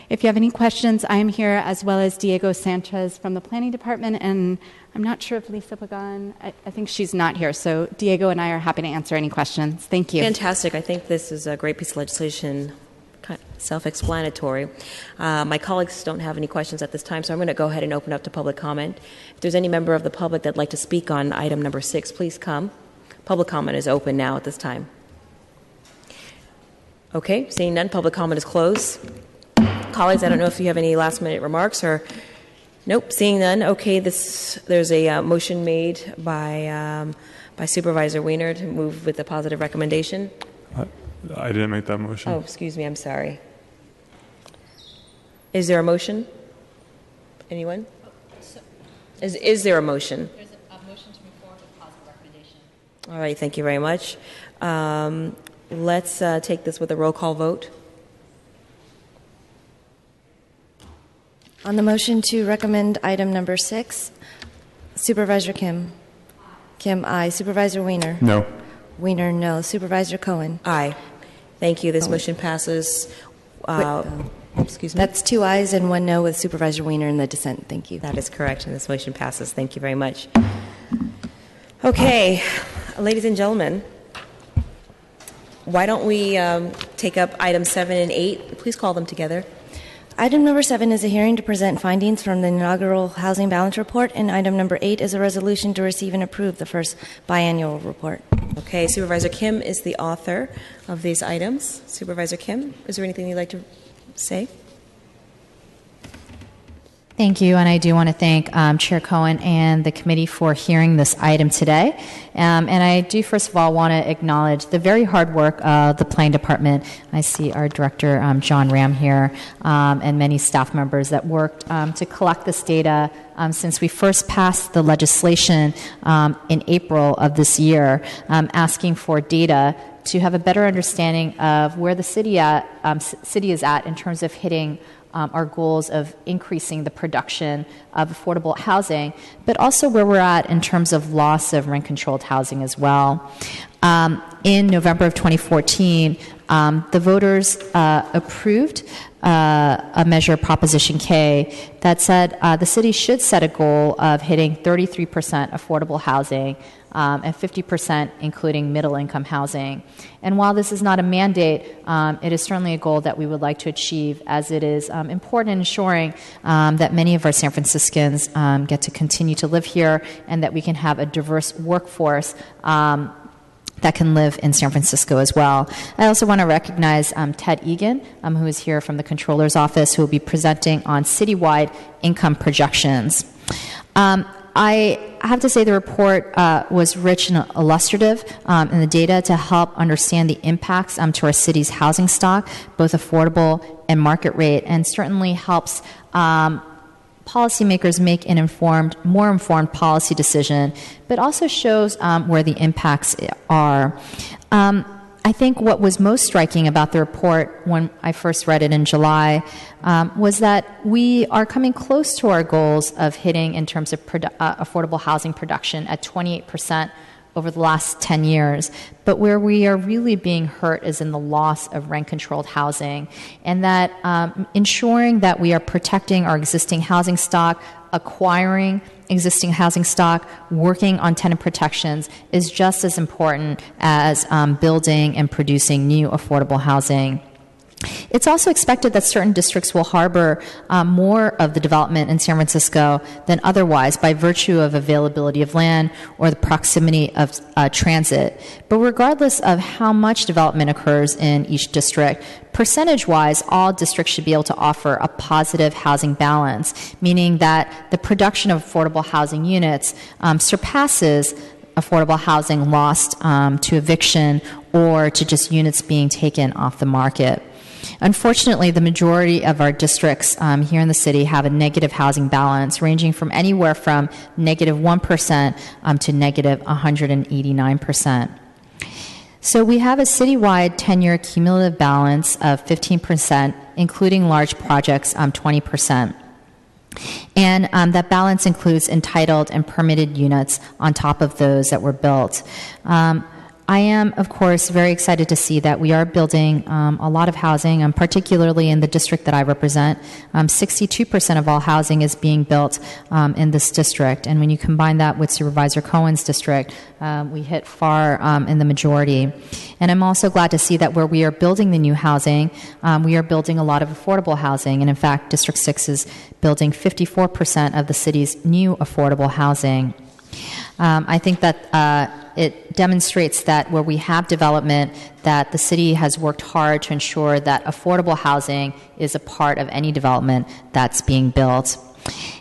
If you have any questions, I am here, as well as Diego Sanchez from the Planning Department, and I'm not sure if Lisa Pagan, I think she's not here, so Diego and I are happy to answer any questions. Thank you. Fantastic. I think this is a great piece of legislation, self-explanatory. My colleagues don't have any questions at this time, so I'm going to go ahead and open up to public comment. If there's any member of the public that'd like to speak on item number 6, please come. Public comment is open now at this time. Okay, seeing none, public comment is closed. Colleagues, I don't know if you have any last-minute remarks or... Nope, seeing none. Okay, there's a motion made by Supervisor Wiener to move with a positive recommendation. I didn't make that motion. Oh, excuse me, I'm sorry. Is there a motion? Anyone? Is there a motion? There's a motion to move forward with a positive recommendation. All right, thank you very much. Let's take this with a roll call vote. On the motion to recommend item number 6, Supervisor Kim. Kim, aye. Supervisor Wiener. No. Wiener, no. Supervisor Cohen. Aye. Thank you. This motion passes. Excuse me. That's 2 ayes and 1 no with Supervisor Wiener in the dissent. Thank you. That is correct, and this motion passes. Thank you very much. Okay, ladies and gentlemen, why don't we take up items 7 and 8? Please call them together. Item number 7 is a hearing to present findings from the inaugural Housing Balance Report, and item number 8 is a resolution to receive and approve the first biannual report. Okay, Supervisor Kim is the author of these items. Supervisor Kim, is there anything you'd like to say? Thank you, and I do want to thank Chair Cohen and the committee for hearing this item today. And I do, first of all, want to acknowledge the very hard work of the Planning Department. I see our Director, John Ram, here, and many staff members that worked to collect this data since we first passed the legislation in April of this year, asking for data to have a better understanding of where the city is at in terms of hitting our goals of increasing the production of affordable housing, but also where we're at in terms of loss of rent-controlled housing as well. In November of 2014, the voters approved a measure, Proposition K, that said the city should set a goal of hitting 33% affordable housing and 50% including middle-income housing. And while this is not a mandate, it is certainly a goal that we would like to achieve, as it is important in ensuring that many of our San Franciscans get to continue to live here and that we can have a diverse workforce that can live in San Francisco as well. I also want to recognize Ted Egan, who is here from the Comptroller's Office, who will be presenting on citywide income projections. I have to say the report was rich and illustrative in the data to help understand the impacts to our city's housing stock, both affordable and market rate, and certainly helps policymakers make an more informed policy decision, but also shows where the impacts are. I think what was most striking about the report when I first read it in July was that we are coming close to our goals of hitting in terms of affordable housing production at 28% over the last 10 years. But where we are really being hurt is in the loss of rent-controlled housing, and that ensuring that we are protecting our existing housing stock, acquiring existing housing stock, working on tenant protections is just as important as building and producing new affordable housing. It's also expected that certain districts will harbor more of the development in San Francisco than otherwise by virtue of availability of land or the proximity of transit. But regardless of how much development occurs in each district, percentage-wise, all districts should be able to offer a positive housing balance, meaning that the production of affordable housing units surpasses affordable housing lost to eviction or to just units being taken off the market. Unfortunately, the majority of our districts here in the city have a negative housing balance ranging from anywhere from negative 1% to negative 189%. So we have a citywide 10-year cumulative balance of 15%, including large projects, 20%. And that balance includes entitled and permitted units on top of those that were built. I am, of course, very excited to see that we are building a lot of housing, particularly in the district that I represent. 62% of all housing is being built in this district. And when you combine that with Supervisor Cohen's district, we hit far in the majority. And I'm also glad to see that where we are building the new housing, we are building a lot of affordable housing. And in fact, District 6 is building 54% of the city's new affordable housing. I think that it demonstrates that where we have development, that the city has worked hard to ensure that affordable housing is a part of any development that's being built.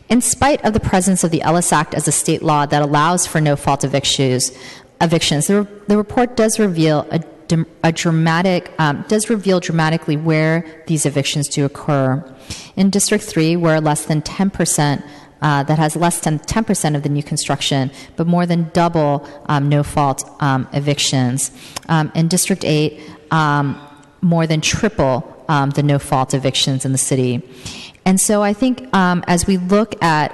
In spite of the presence of the Ellis Act as a state law that allows for no-fault evictions, the report does reveal dramatically where these evictions do occur. In District 3, where less than 10%. That has less than 10% of the new construction, but more than double no-fault evictions. In District 8, more than triple the no-fault evictions in the city. And so I think as we look at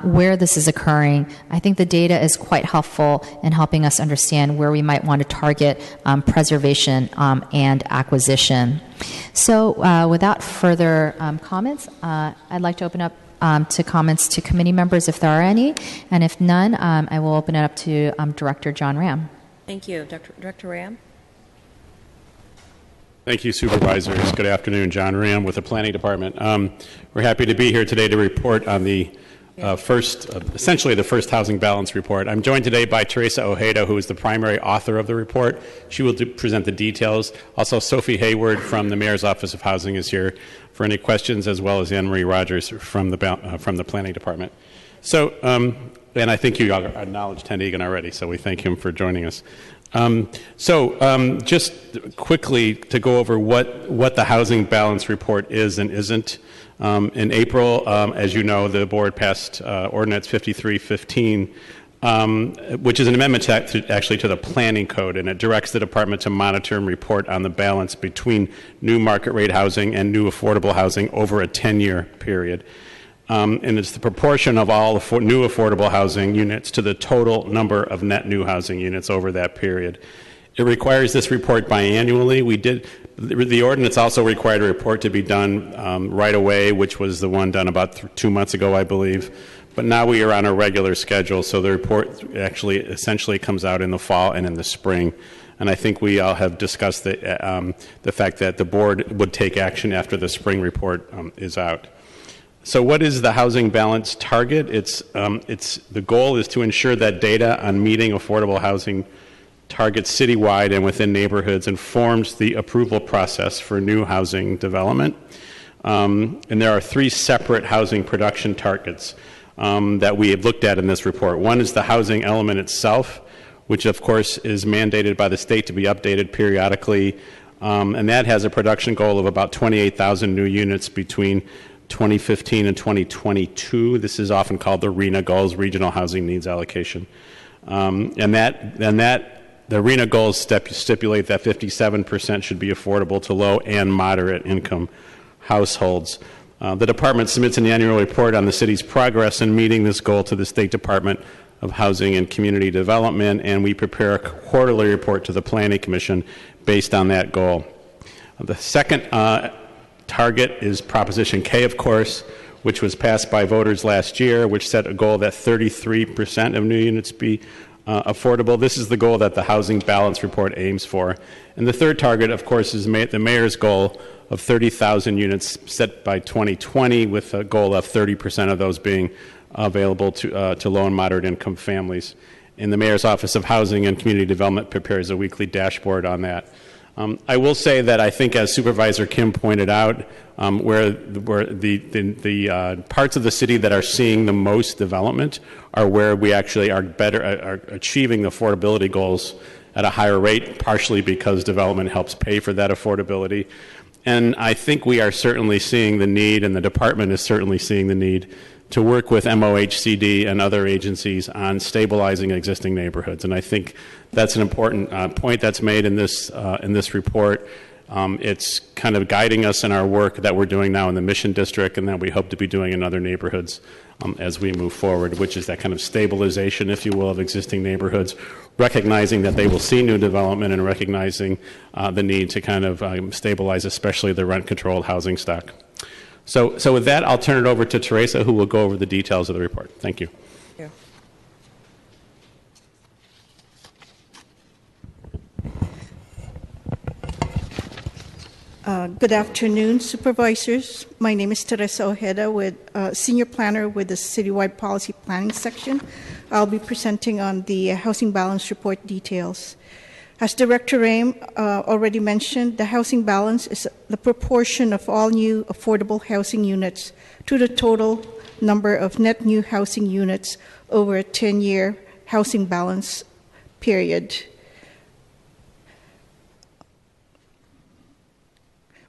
where this is occurring, I think the data is quite helpful in helping us understand where we might want to target preservation and acquisition. So without further comments, I'd like to open up to comments to committee members if there are any, and if none, I will open it up to Director John Ram. Thank you. Director Ram? Thank you, Supervisors. Good afternoon. John Ram with the Planning Department. We're happy to be here today to report on the essentially the first housing balance report. I'm joined today by Teresa Ojeda, who is the primary author of the report. She will present the details. Also, Sophie Hayward from the Mayor's Office of Housing is here for any questions, as well as Anne Marie Rogers from the Planning Department. So, and I think you acknowledged Ted Egan already, so we thank him for joining us. Just quickly to go over what the housing balance report is and isn't. In April, as you know, the board passed Ordinance 5315, which is an amendment to the Planning Code, and it directs the department to monitor and report on the balance between new market rate housing and new affordable housing over a 10-year period. And it's the proportion of all new affordable housing units to the total number of net new housing units over that period. It requires this report biannually. The ordinance also required a report to be done right away, which was the one done about 2 months ago, I believe. But now we are on a regular schedule, so the report actually essentially comes out in the fall and in the spring. And I think we all have discussed the fact that the board would take action after the spring report is out. So what is the housing balance target? The goal is to ensure that data on meeting affordable housing targets citywide and within neighborhoods informs the approval process for new housing development. And there are 3 separate housing production targets that we have looked at in this report. One is the housing element itself, which of course is mandated by the state to be updated periodically. And that has a production goal of about 28,000 new units between 2015 and 2022. This is often called the RHNA goals, Regional Housing Needs Allocation. The RHNA goals stipulate that 57% should be affordable to low and moderate income households. The department submits an annual report on the city's progress in meeting this goal to the State Department of Housing and Community Development, and we prepare a quarterly report to the Planning Commission based on that goal. The second target is Proposition K, of course, which was passed by voters last year, which set a goal that 33% of new units be affordable. This is the goal that the Housing Balance Report aims for. And the third target, of course, is the mayor's goal of 30,000 units set by 2020, with a goal of 30% of those being available to low and moderate income families. And the Mayor's Office of Housing and Community Development prepares a weekly dashboard on that. I will say that I think, as Supervisor Kim pointed out, where the parts of the city that are seeing the most development are where we actually are achieving the affordability goals at a higher rate, partially because development helps pay for that affordability. And I think we are certainly seeing the need, and the department is certainly seeing the need, to work with MOHCD and other agencies on stabilizing existing neighborhoods. And I think that's an important point that's made in this report. It's kind of guiding us in our work that we're doing now in the Mission District and that we hope to be doing in other neighborhoods as we move forward, which is that kind of stabilization, if you will, of existing neighborhoods, recognizing that they will see new development and recognizing the need to kind of stabilize, especially the rent-controlled housing stock. So with that, I'll turn it over to Teresa, who will go over the details of the report. Thank you. Good afternoon, supervisors. My name is Teresa Ojeda, with senior planner with the Citywide Policy Planning section. I'll be presenting on the Housing Balance Report details. As Director Rame already mentioned, the housing balance is the proportion of all new affordable housing units to the total number of net new housing units over a 10-year housing balance period.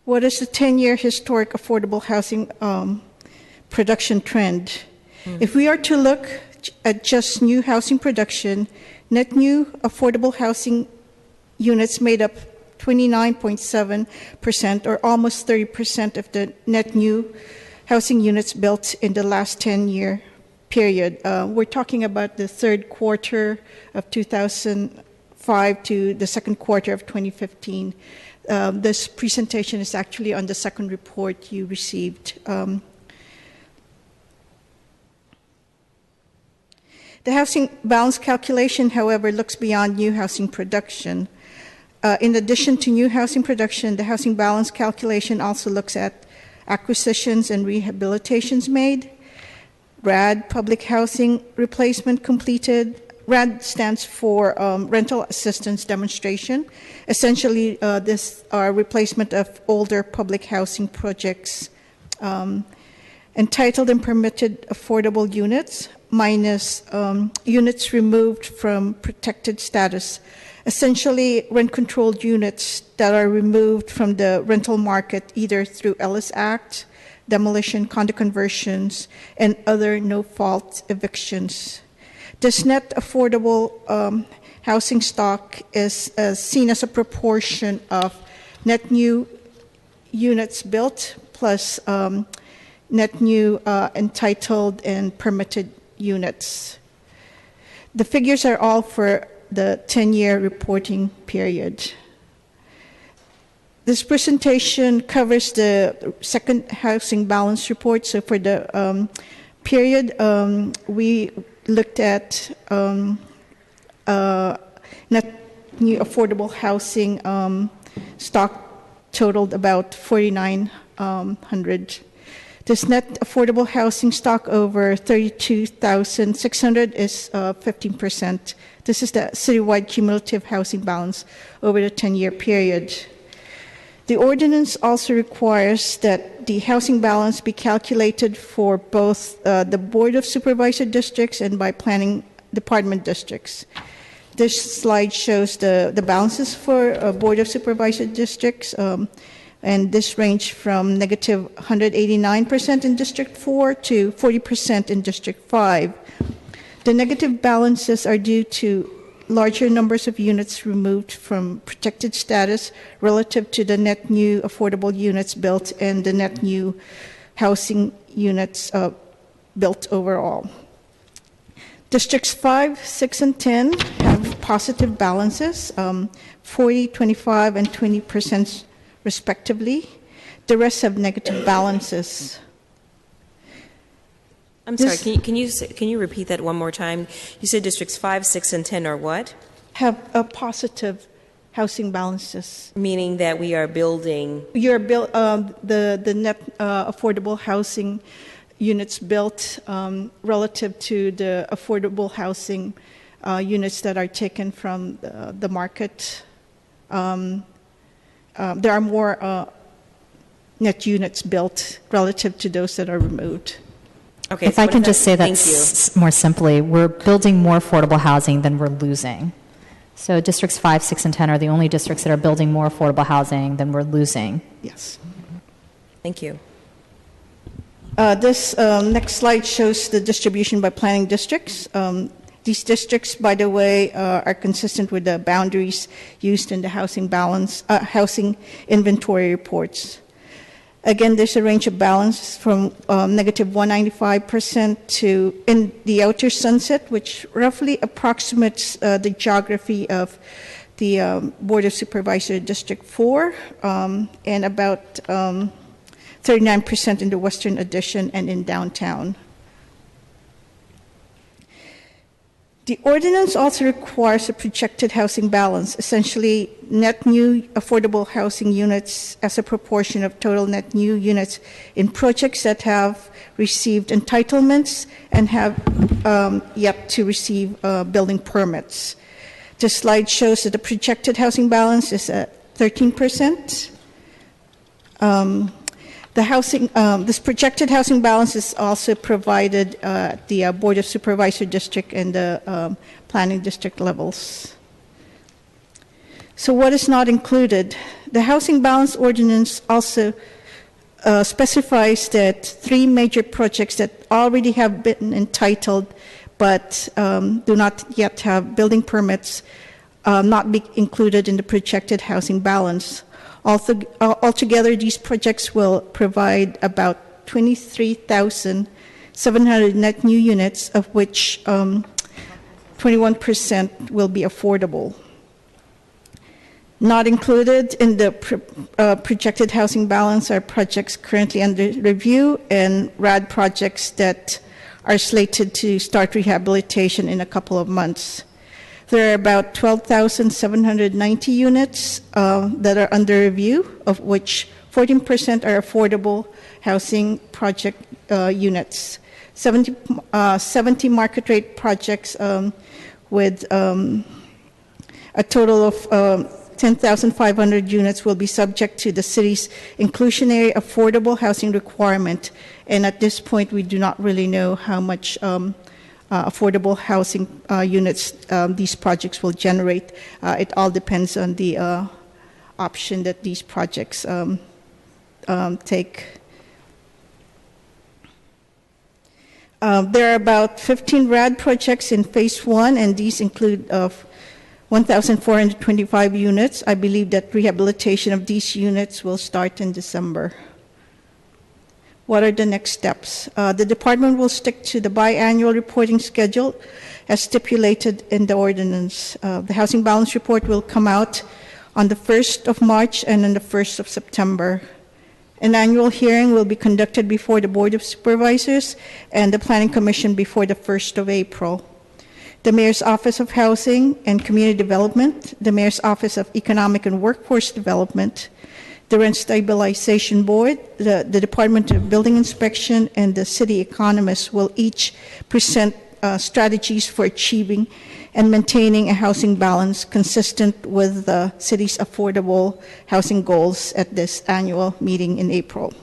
What is the 10-year historic affordable housing production trend? If we are to look at just new housing production, net new affordable housing units made up 29.7%, or almost 30% of the net new housing units built in the last 10-year period. We're talking about the third quarter of 2005 to the second quarter of 2015. This presentation is actually on the second report you received. The housing balance calculation, however, looks beyond new housing production. In addition to new housing production, the housing balance calculation also looks at acquisitions and rehabilitations made, RAD, public housing replacement completed. RAD stands for Rental Assistance Demonstration. Essentially, this are replacement of older public housing projects. Entitled and permitted affordable units minus units removed from protected status. Essentially, rent-controlled units that are removed from the rental market either through Ellis Act, demolition, condo conversions, and other no-fault evictions. This net affordable housing stock is seen as a proportion of net new units built plus net new entitled and permitted units. The figures are all for the 10-year reporting period. This presentation covers the second housing balance report. So for the period, we looked at net new affordable housing stock totaled about 4,900. This net affordable housing stock over 32,600 is 15%. This is the citywide cumulative housing balance over the 10-year period. The ordinance also requires that the housing balance be calculated for both the Board of Supervisor districts and by Planning Department districts. This slide shows the balances for Board of Supervisor districts, and this range from negative 189% in District 4 to 40% in District 5. The negative balances are due to larger numbers of units removed from protected status relative to the net new affordable units built and the net new housing units built overall. Districts 5, 6, and 10 have positive balances, 40, 25, and 20% respectively. The rest have negative balances. I'm sorry, can you repeat that one more time? You said districts 5, 6, and 10 are what? Have a positive housing balances. Meaning that we are building... the net affordable housing units built relative to the affordable housing units that are taken from the market. There are more net units built relative to those that are removed. Okay, if I can just say that more simply, we're building more affordable housing than we're losing. So districts 5, 6, and 10 are the only districts that are building more affordable housing than we're losing. Yes. Thank you. This next slide shows the distribution by planning districts. These districts, by the way, are consistent with the boundaries used in the housing inventory reports. Again, there's a range of balance from negative 195% to in the outer Sunset, which roughly approximates the geography of the Board of Supervisors District 4, and about 39% in the Western Addition and in downtown. The ordinance also requires a projected housing balance, essentially net new affordable housing units as a proportion of total net new units in projects that have received entitlements and have yet to receive building permits. This slide shows that the projected housing balance is at 13%. This projected housing balance is also provided at the Board of Supervisor District and the Planning District levels. So what is not included? The Housing Balance Ordinance also specifies that 3 major projects that already have been entitled but do not yet have building permits not be included in the projected housing balance. Altogether, these projects will provide about 23,700 net new units, of which 21% will be affordable. Not included in the projected housing balance are projects currently under review and RAD projects that are slated to start rehabilitation in a couple of months. There are about 12,790 units that are under review, of which 14% are affordable housing project units. 70 market rate projects with a total of 10,500 units will be subject to the city's inclusionary affordable housing requirement. And at this point, we do not really know how much affordable housing units these projects will generate. It all depends on the option that these projects take. There are about 15 RAD projects in Phase 1, and these include 1,425 units. I believe that rehabilitation of these units will start in December. What are the next steps? The department will stick to the biannual reporting schedule as stipulated in the ordinance. The housing balance report will come out on the 1st of March and on the 1st of September. An annual hearing will be conducted before the Board of Supervisors and the Planning Commission before the 1st of April. The Mayor's Office of Housing and Community Development, the Mayor's Office of Economic and Workforce Development, the Rent Stabilization Board, the Department of Building Inspection, and the city economists will each present strategies for achieving and maintaining a housing balance consistent with the city's affordable housing goals at this annual meeting in April.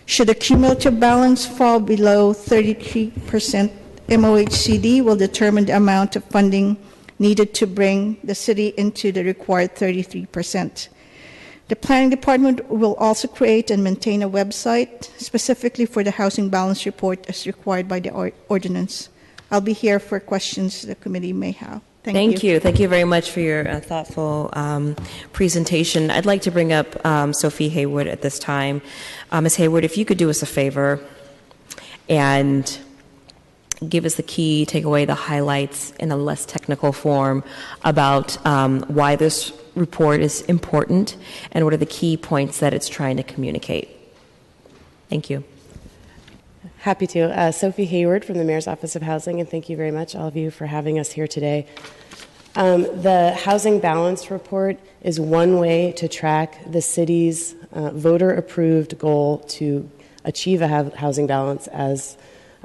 Should the cumulative balance fall below 33%, MOHCD will determine the amount of funding needed to bring the city into the required 33%. The Planning Department will also create and maintain a website specifically for the housing balance report as required by the ordinance. I'll be here for questions the committee may have. Thank you. Thank you very much for your thoughtful presentation. I'd like to bring up Sophie Haywood at this time. Ms. Haywood, if you could do us a favor and give us the key takeaway, the highlights in a less technical form about why this report is important and what are the key points that it's trying to communicate. Thank you. Happy to. Sophie Hayward from the Mayor's Office of Housing, and thank you very much, all of you, for having us here today. The Housing Balance Report is one way to track the city's voter-approved goal to achieve a housing balance as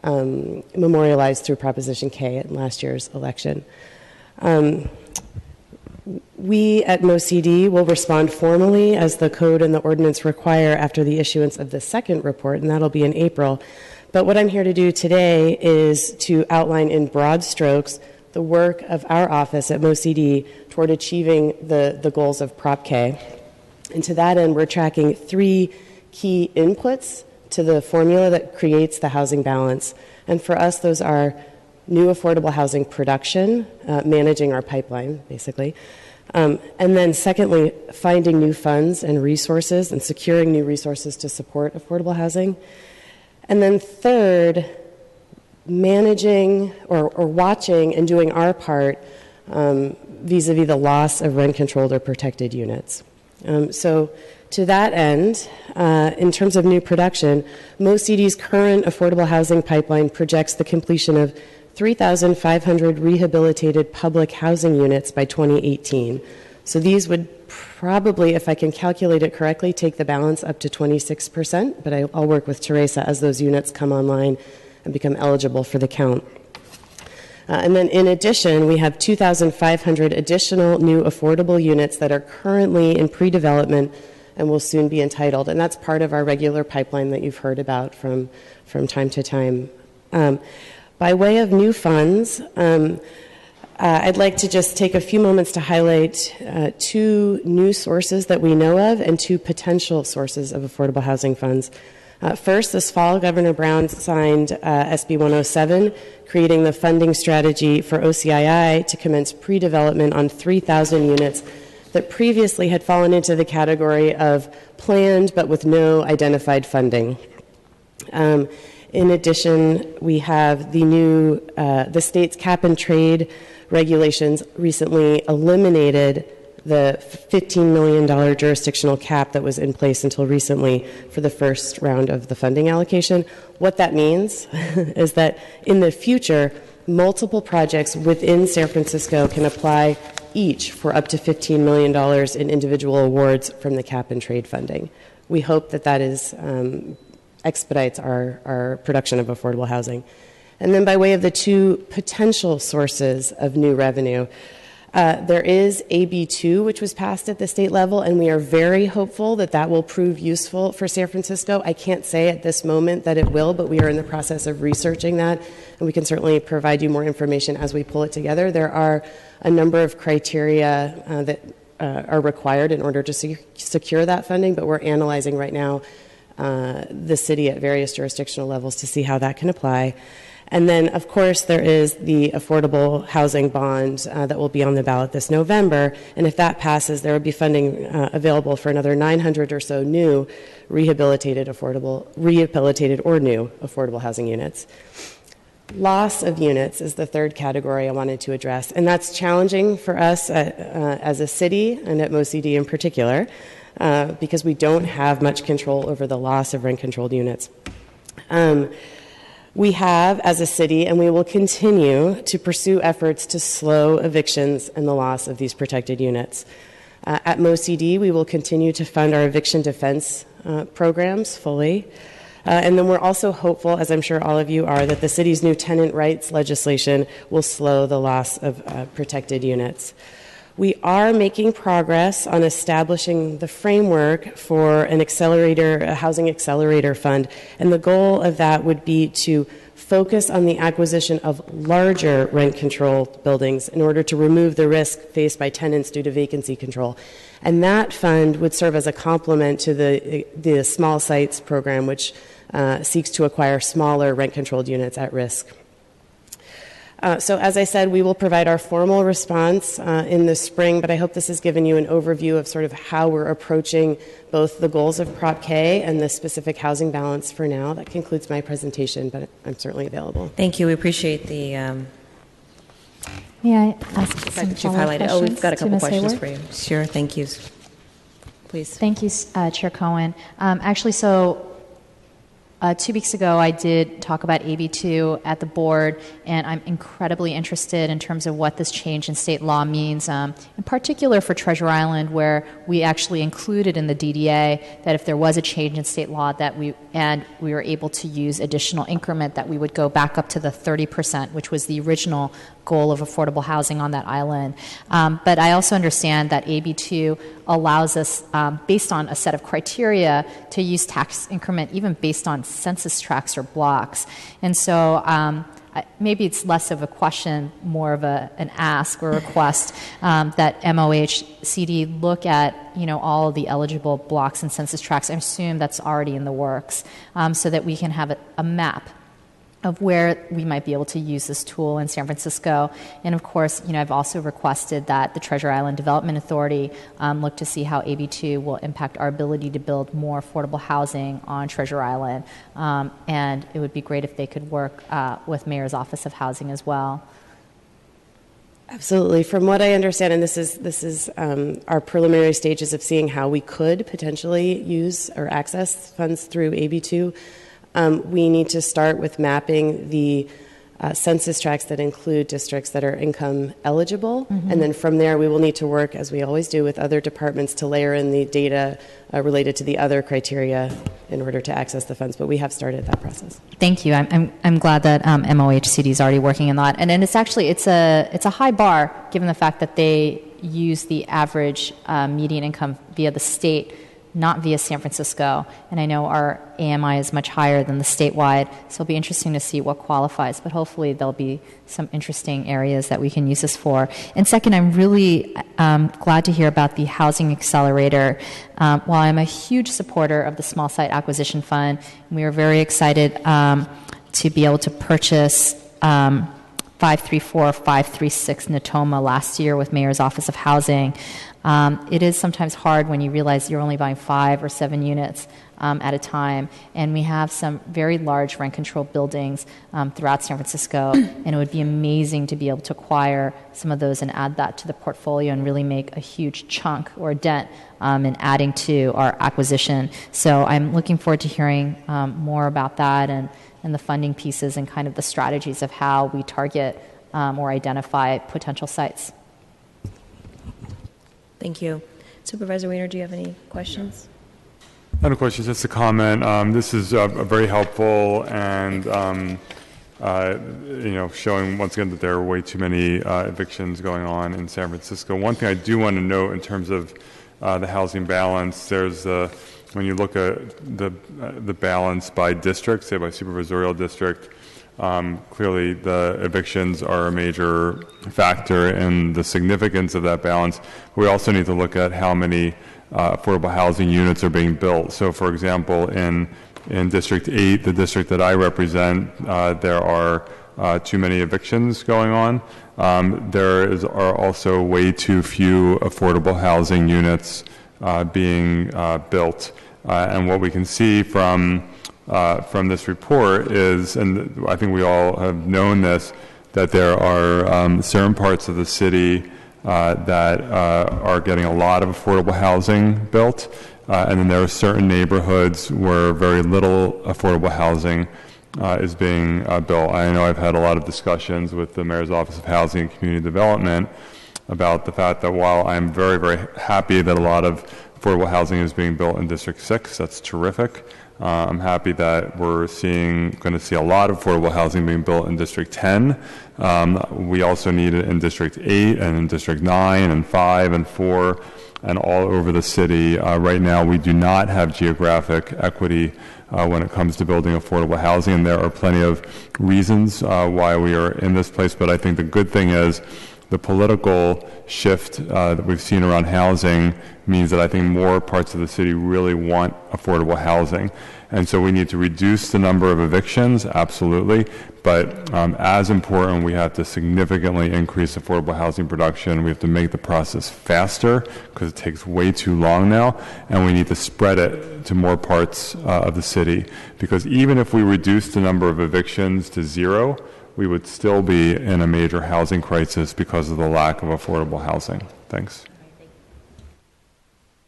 memorialized through Proposition K in last year's election. We at MOCD will respond formally as the code and the ordinance require after the issuance of the second report, and that'll be in April. But what I'm here to do today is to outline in broad strokes the work of our office at MoCD toward achieving the goals of Prop K. And to that end, we're tracking 3 key inputs to the formula that creates the housing balance. And for us, those are new affordable housing production, managing our pipeline, basically. And then secondly, finding new funds and resources and securing new resources to support affordable housing. And then third, managing or watching and doing our part vis-a-vis the loss of rent-controlled or protected units. So to that end, in terms of new production, MoCD's current affordable housing pipeline projects the completion of 3,500 rehabilitated public housing units by 2018. So these would probably, if I can calculate it correctly, take the balance up to 26%, but I'll work with Teresa as those units come online and become eligible for the count. And then in addition, we have 2,500 additional new affordable units that are currently in pre-development and will soon be entitled. And that's part of our regular pipeline that you've heard about from time to time. By way of new funds, I'd like to just take a few moments to highlight 2 new sources that we know of and 2 potential sources of affordable housing funds. First, this fall, Governor Brown signed SB 107, creating the funding strategy for OCII to commence pre-development on 3,000 units that previously had fallen into the category of planned but with no identified funding. In addition, we have the state's cap and trade regulations recently eliminated the $15 million jurisdictional cap that was in place until recently for the first round of the funding allocation. What that means is that in the future, multiple projects within San Francisco can apply each for up to $15 million in individual awards from the cap and trade funding. We hope that that is expedites our production of affordable housing. And then by way of the 2 potential sources of new revenue, there is AB2, which was passed at the state level, and we are very hopeful that that will prove useful for San Francisco. I can't say at this moment that it will, but we are in the process of researching that, and we can certainly provide you more information as we pull it together. There are a number of criteria that are required in order to secure that funding, but we're analyzing right now the city at various jurisdictional levels to see how that can apply. And then, of course, there is the affordable housing bond that will be on the ballot this November. And if that passes, there will be funding available for another 900 or so new rehabilitated or new affordable housing units. Loss of units is the third category I wanted to address. And that's challenging for us as a city and at MoCD in particular, because we don't have much control over the loss of rent-controlled units. We have, as a city, and we will continue to pursue efforts to slow evictions and the loss of these protected units. At MoCD, we will continue to fund our eviction defense programs fully. And then we're also hopeful, as I'm sure all of you are, that the city's new tenant rights legislation will slow the loss of protected units. We are making progress on establishing the framework for a housing accelerator fund, and the goal of that would be to focus on the acquisition of larger rent-controlled buildings in order to remove the risk faced by tenants due to vacancy control. And that fund would serve as a complement to the small sites program, which seeks to acquire smaller rent-controlled units at risk. So as I said, we will provide our formal response in the spring, but I hope this has given you an overview of sort of how we're approaching both the goals of Prop K and the specific housing balance for now. That concludes my presentation, but I'm certainly available. Thank you. We appreciate the May I ask fact some that you've follow-up highlighted. Oh, we've got a to couple Ms. questions Hayward? for you. Sure. Thank you. Please. Thank you, Chair Cohen. Actually, 2 weeks ago, I did talk about AB2 at the board, and I'm incredibly interested in terms of what this change in state law means, in particular for Treasure Island, where we actually included in the DDA that if there was a change in state law that we were able to use additional increment, that we would go back up to the 30%, which was the original goal of affordable housing on that island. But I also understand that AB2 allows us, based on a set of criteria, to use tax increment even based on census tracts or blocks. And so maybe it's less of a question, more of an ask or request that MOHCD look at all of the eligible blocks and census tracts. I assume that's already in the works, so that we can have a map of where we might be able to use this tool in San Francisco. And of course, I've also requested that the Treasure Island Development Authority look to see how AB2 will impact our ability to build more affordable housing on Treasure Island. And it would be great if they could work with Mayor's Office of Housing as well. Absolutely. From what I understand, and this is our preliminary stages of seeing how we could potentially use or access funds through AB2, we need to start with mapping the census tracts that include districts that are income eligible. Mm-hmm. And then from there, we will need to work, as we always do, with other departments to layer in the data related to the other criteria in order to access the funds. But we have started that process. Thank you. I'm glad that MOHCD is already working on that. And it's a high bar, given the fact that they use the average median income via the state, not via San Francisco. And I know our AMI is much higher than the statewide, so it'll be interesting to see what qualifies. But hopefully there'll be some interesting areas that we can use this for. And second, I'm really glad to hear about the Housing Accelerator. While I'm a huge supporter of the Small Site Acquisition Fund, we were very excited to be able to purchase 534, 536 Natoma last year with Mayor's Office of Housing. It is sometimes hard when you realize you're only buying 5 or 7 units at a time, and we have some very large rent-controlled buildings throughout San Francisco, and it would be amazing to be able to acquire some of those and add that to the portfolio and really make a huge chunk or a dent in adding to our acquisition. So I'm looking forward to hearing more about that and the funding pieces and kind of the strategies of how we target or identify potential sites. Thank you. Supervisor Weiner, do you have any questions? No questions, just a comment. This is very helpful and, showing once again that there are way too many evictions going on in San Francisco. One thing I do want to note in terms of the housing balance, there's when you look at the balance by district, say by supervisorial district, clearly the evictions are a major factor in the significance of that balance. We also need to look at how many affordable housing units are being built. So, for example, in District 8, the district that I represent, there are too many evictions going on. There are also way too few affordable housing units being built. And what we can see from this report is, and I think we all have known this, that there are certain parts of the city that are getting a lot of affordable housing built, and then there are certain neighborhoods where very little affordable housing is being built. I know I've had a lot of discussions with the Mayor's Office of Housing and Community Development about the fact that while I'm very, very happy that a lot of affordable housing is being built in District 6, that's terrific. I'm happy that we're going to see a lot of affordable housing being built in District 10. We also need it in District 8 and in District 9 and 5 and 4 and all over the city. Right now, we do not have geographic equity when it comes to building affordable housing, and there are plenty of reasons why we are in this place. But I think the good thing is the political shift that we've seen around housing means that I think more parts of the city really want affordable housing. And so we need to reduce the number of evictions, absolutely, but as important, we have to significantly increase affordable housing production. We have to make the process faster because it takes way too long now, and we need to spread it to more parts of the city, because even if we reduce the number of evictions to 0, we would still be in a major housing crisis because of the lack of affordable housing. Thanks.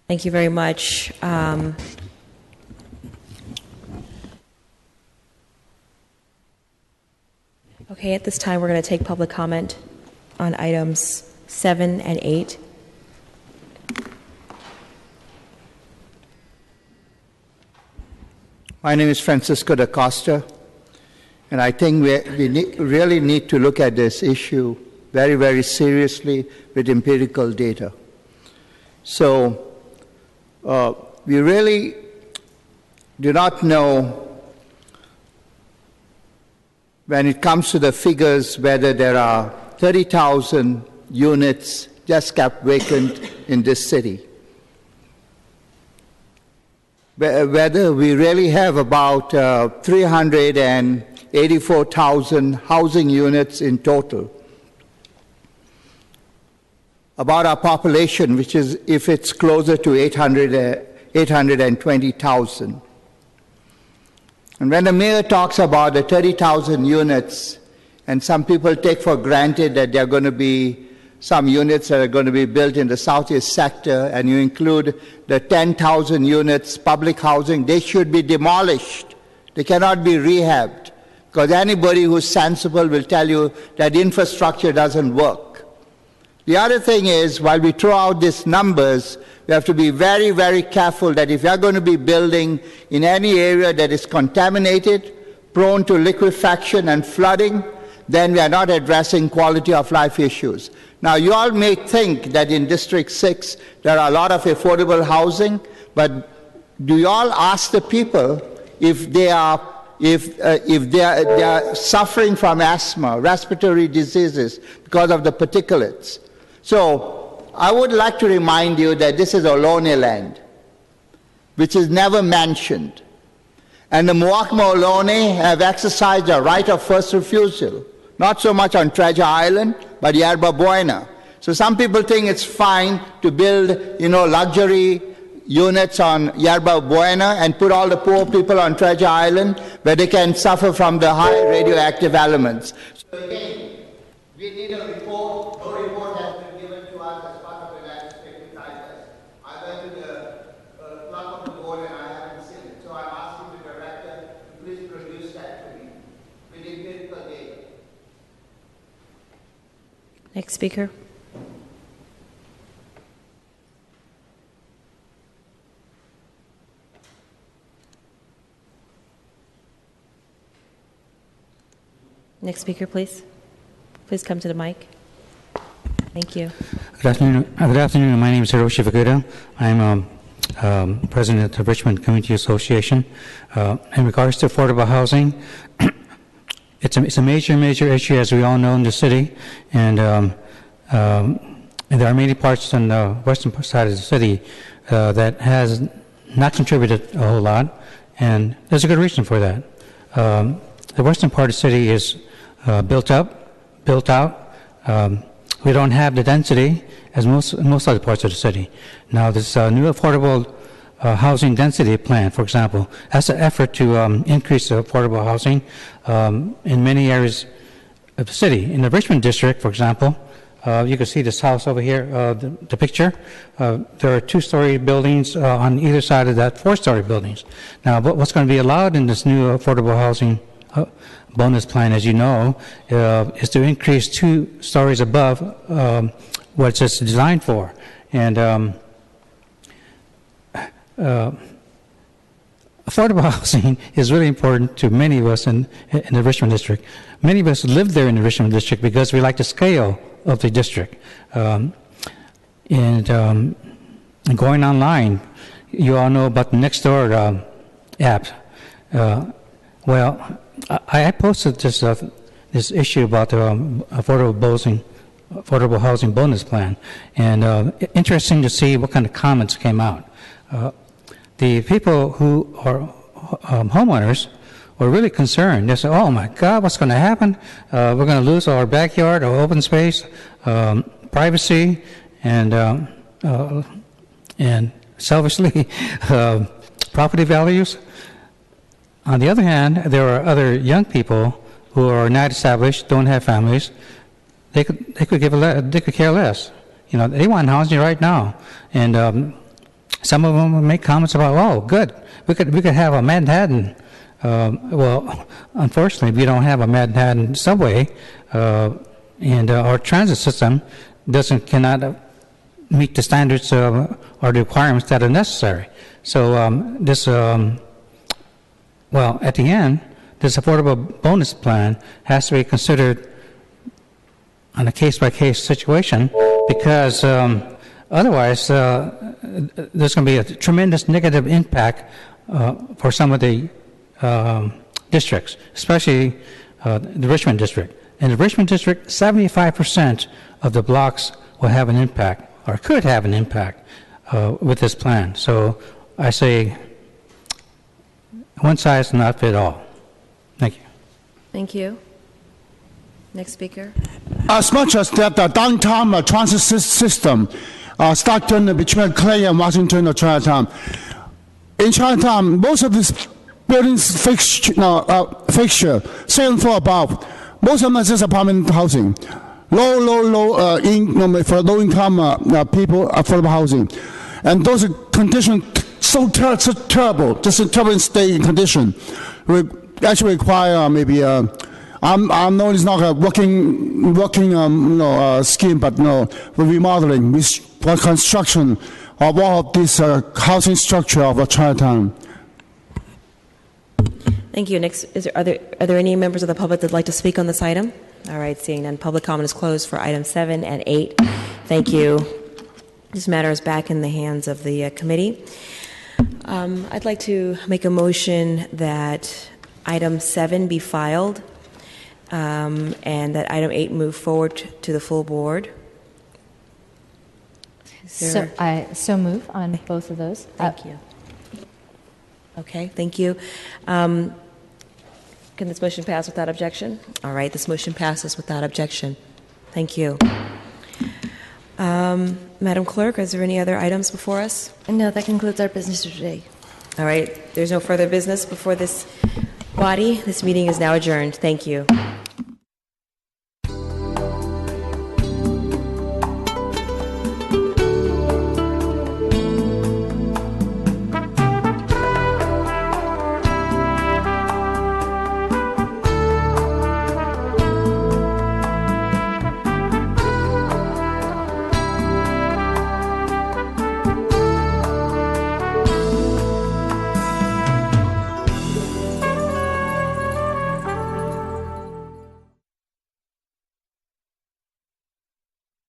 Thank you very much. Okay, at this time, we're going to take public comment on items 7 and 8. My name is Francisco da Costa, and I think we really need to look at this issue very, very seriously with empirical data. So we really do not know when it comes to the figures, whether there are 30,000 units just kept vacant in this city, whether we really have about 384,000 housing units in total, about our population, which is, if it's closer to 820,000. And when the mayor talks about the 30,000 units, and some people take for granted that there are going to be some units that are going to be built in the southeast sector, and you include the 10,000 units public housing, they should be demolished. They cannot be rehabbed, because anybody who's sensible will tell you that infrastructure doesn't work. The other thing is, while we throw out these numbers, we have to be very, very careful that if you are going to be building in any area that is contaminated, prone to liquefaction and flooding, then we are not addressing quality of life issues. Now, you all may think that in District 6 there are a lot of affordable housing, but do you all ask the people if they are suffering from asthma, respiratory diseases because of the particulates? So I would like to remind you that this is Ohlone land, which is never mentioned. And the Muwekma Ohlone have exercised their right of first refusal, not so much on Treasure Island, but Yerba Buena. So some people think it's fine to build, luxury units on Yerba Buena and put all the poor people on Treasure Island where they can suffer from the high radioactive elements. So again, we need a report. No report has been given to us as part of the legislative digest. I went to the clerk of the board and I haven't seen it. So I'm asking the director to please produce that to me. We need critical data. Next speaker. Next speaker, please. Please come to the mic. Thank you. Good afternoon. My name is Hiroshi Fukuda. I'm president of the Richmond Community Association. In regards to affordable housing, it's a major issue, as we all know, in the city, and there are many parts on the western side of the city that has not contributed a whole lot, and there's a good reason for that. The western part of the city is built out. We don't have the density as most other parts of the city. Now, this new affordable housing density plan, for example, that's an effort to increase the affordable housing in many areas of the city. In the Richmond district, for example, you can see this house over here, the picture. There are two-story buildings on either side of that, four-story buildings. Now, what's going to be allowed in this new affordable housing bonus plan, as you know, is to increase 2 stories above what it's designed for. And affordable housing is really important to many of us in the Richmond district. Many of us live there in the Richmond district because we like the scale of the district. And going online, you all know about the Nextdoor app. Well, I posted this issue about the affordable housing bonus plan, and interesting to see what kind of comments came out. The people who are homeowners were really concerned. They said, "Oh my God, what's going to happen? We're going to lose our backyard, our open space, privacy, and selfishly property values." On the other hand, there are other young people who are not established, don't have families. They could care less. They want housing right now, and some of them make comments about, "Oh, good, we could have a Manhattan." Well, unfortunately, we don't have a Manhattan subway, and our transit system cannot meet the standards or the requirements that are necessary. So well, at the end, this affordable bonus plan has to be considered on a case-by-case situation, because otherwise there's going to be a tremendous negative impact for some of the districts, especially the Richmond district. In the Richmond district, 75% of the blocks will have an impact, or could have an impact, with this plan. So I say one size does not fit all. Thank you. Thank you. Next speaker. As much as that the downtown transit system, Stockton between Clay and Washington or Chinatown. In Chinatown, most of these buildings fixture, second floor above, most of them are just apartment housing. Low income for low income people, affordable housing. And those conditions so terrible, just a terrible state condition. We actually require maybe I know it's not a working scheme, but we're remodeling, for construction of all of this housing structure of Chinatown. Thank you. Next, are there any members of the public that would like to speak on this item? All right, seeing none, public comment is closed for items 7 and 8. Thank you. This matter is back in the hands of the committee. I'd like to make a motion that item 7 be filed and that item 8 move forward to the full board. So I move on both of those. Thank you. Okay, thank you. Can this motion pass without objection? All right, this motion passes without objection. Thank you. Madam Clerk, is there any other items before us? No, that concludes our business for today. All right, there's no further business before this body. This meeting is now adjourned. Thank you.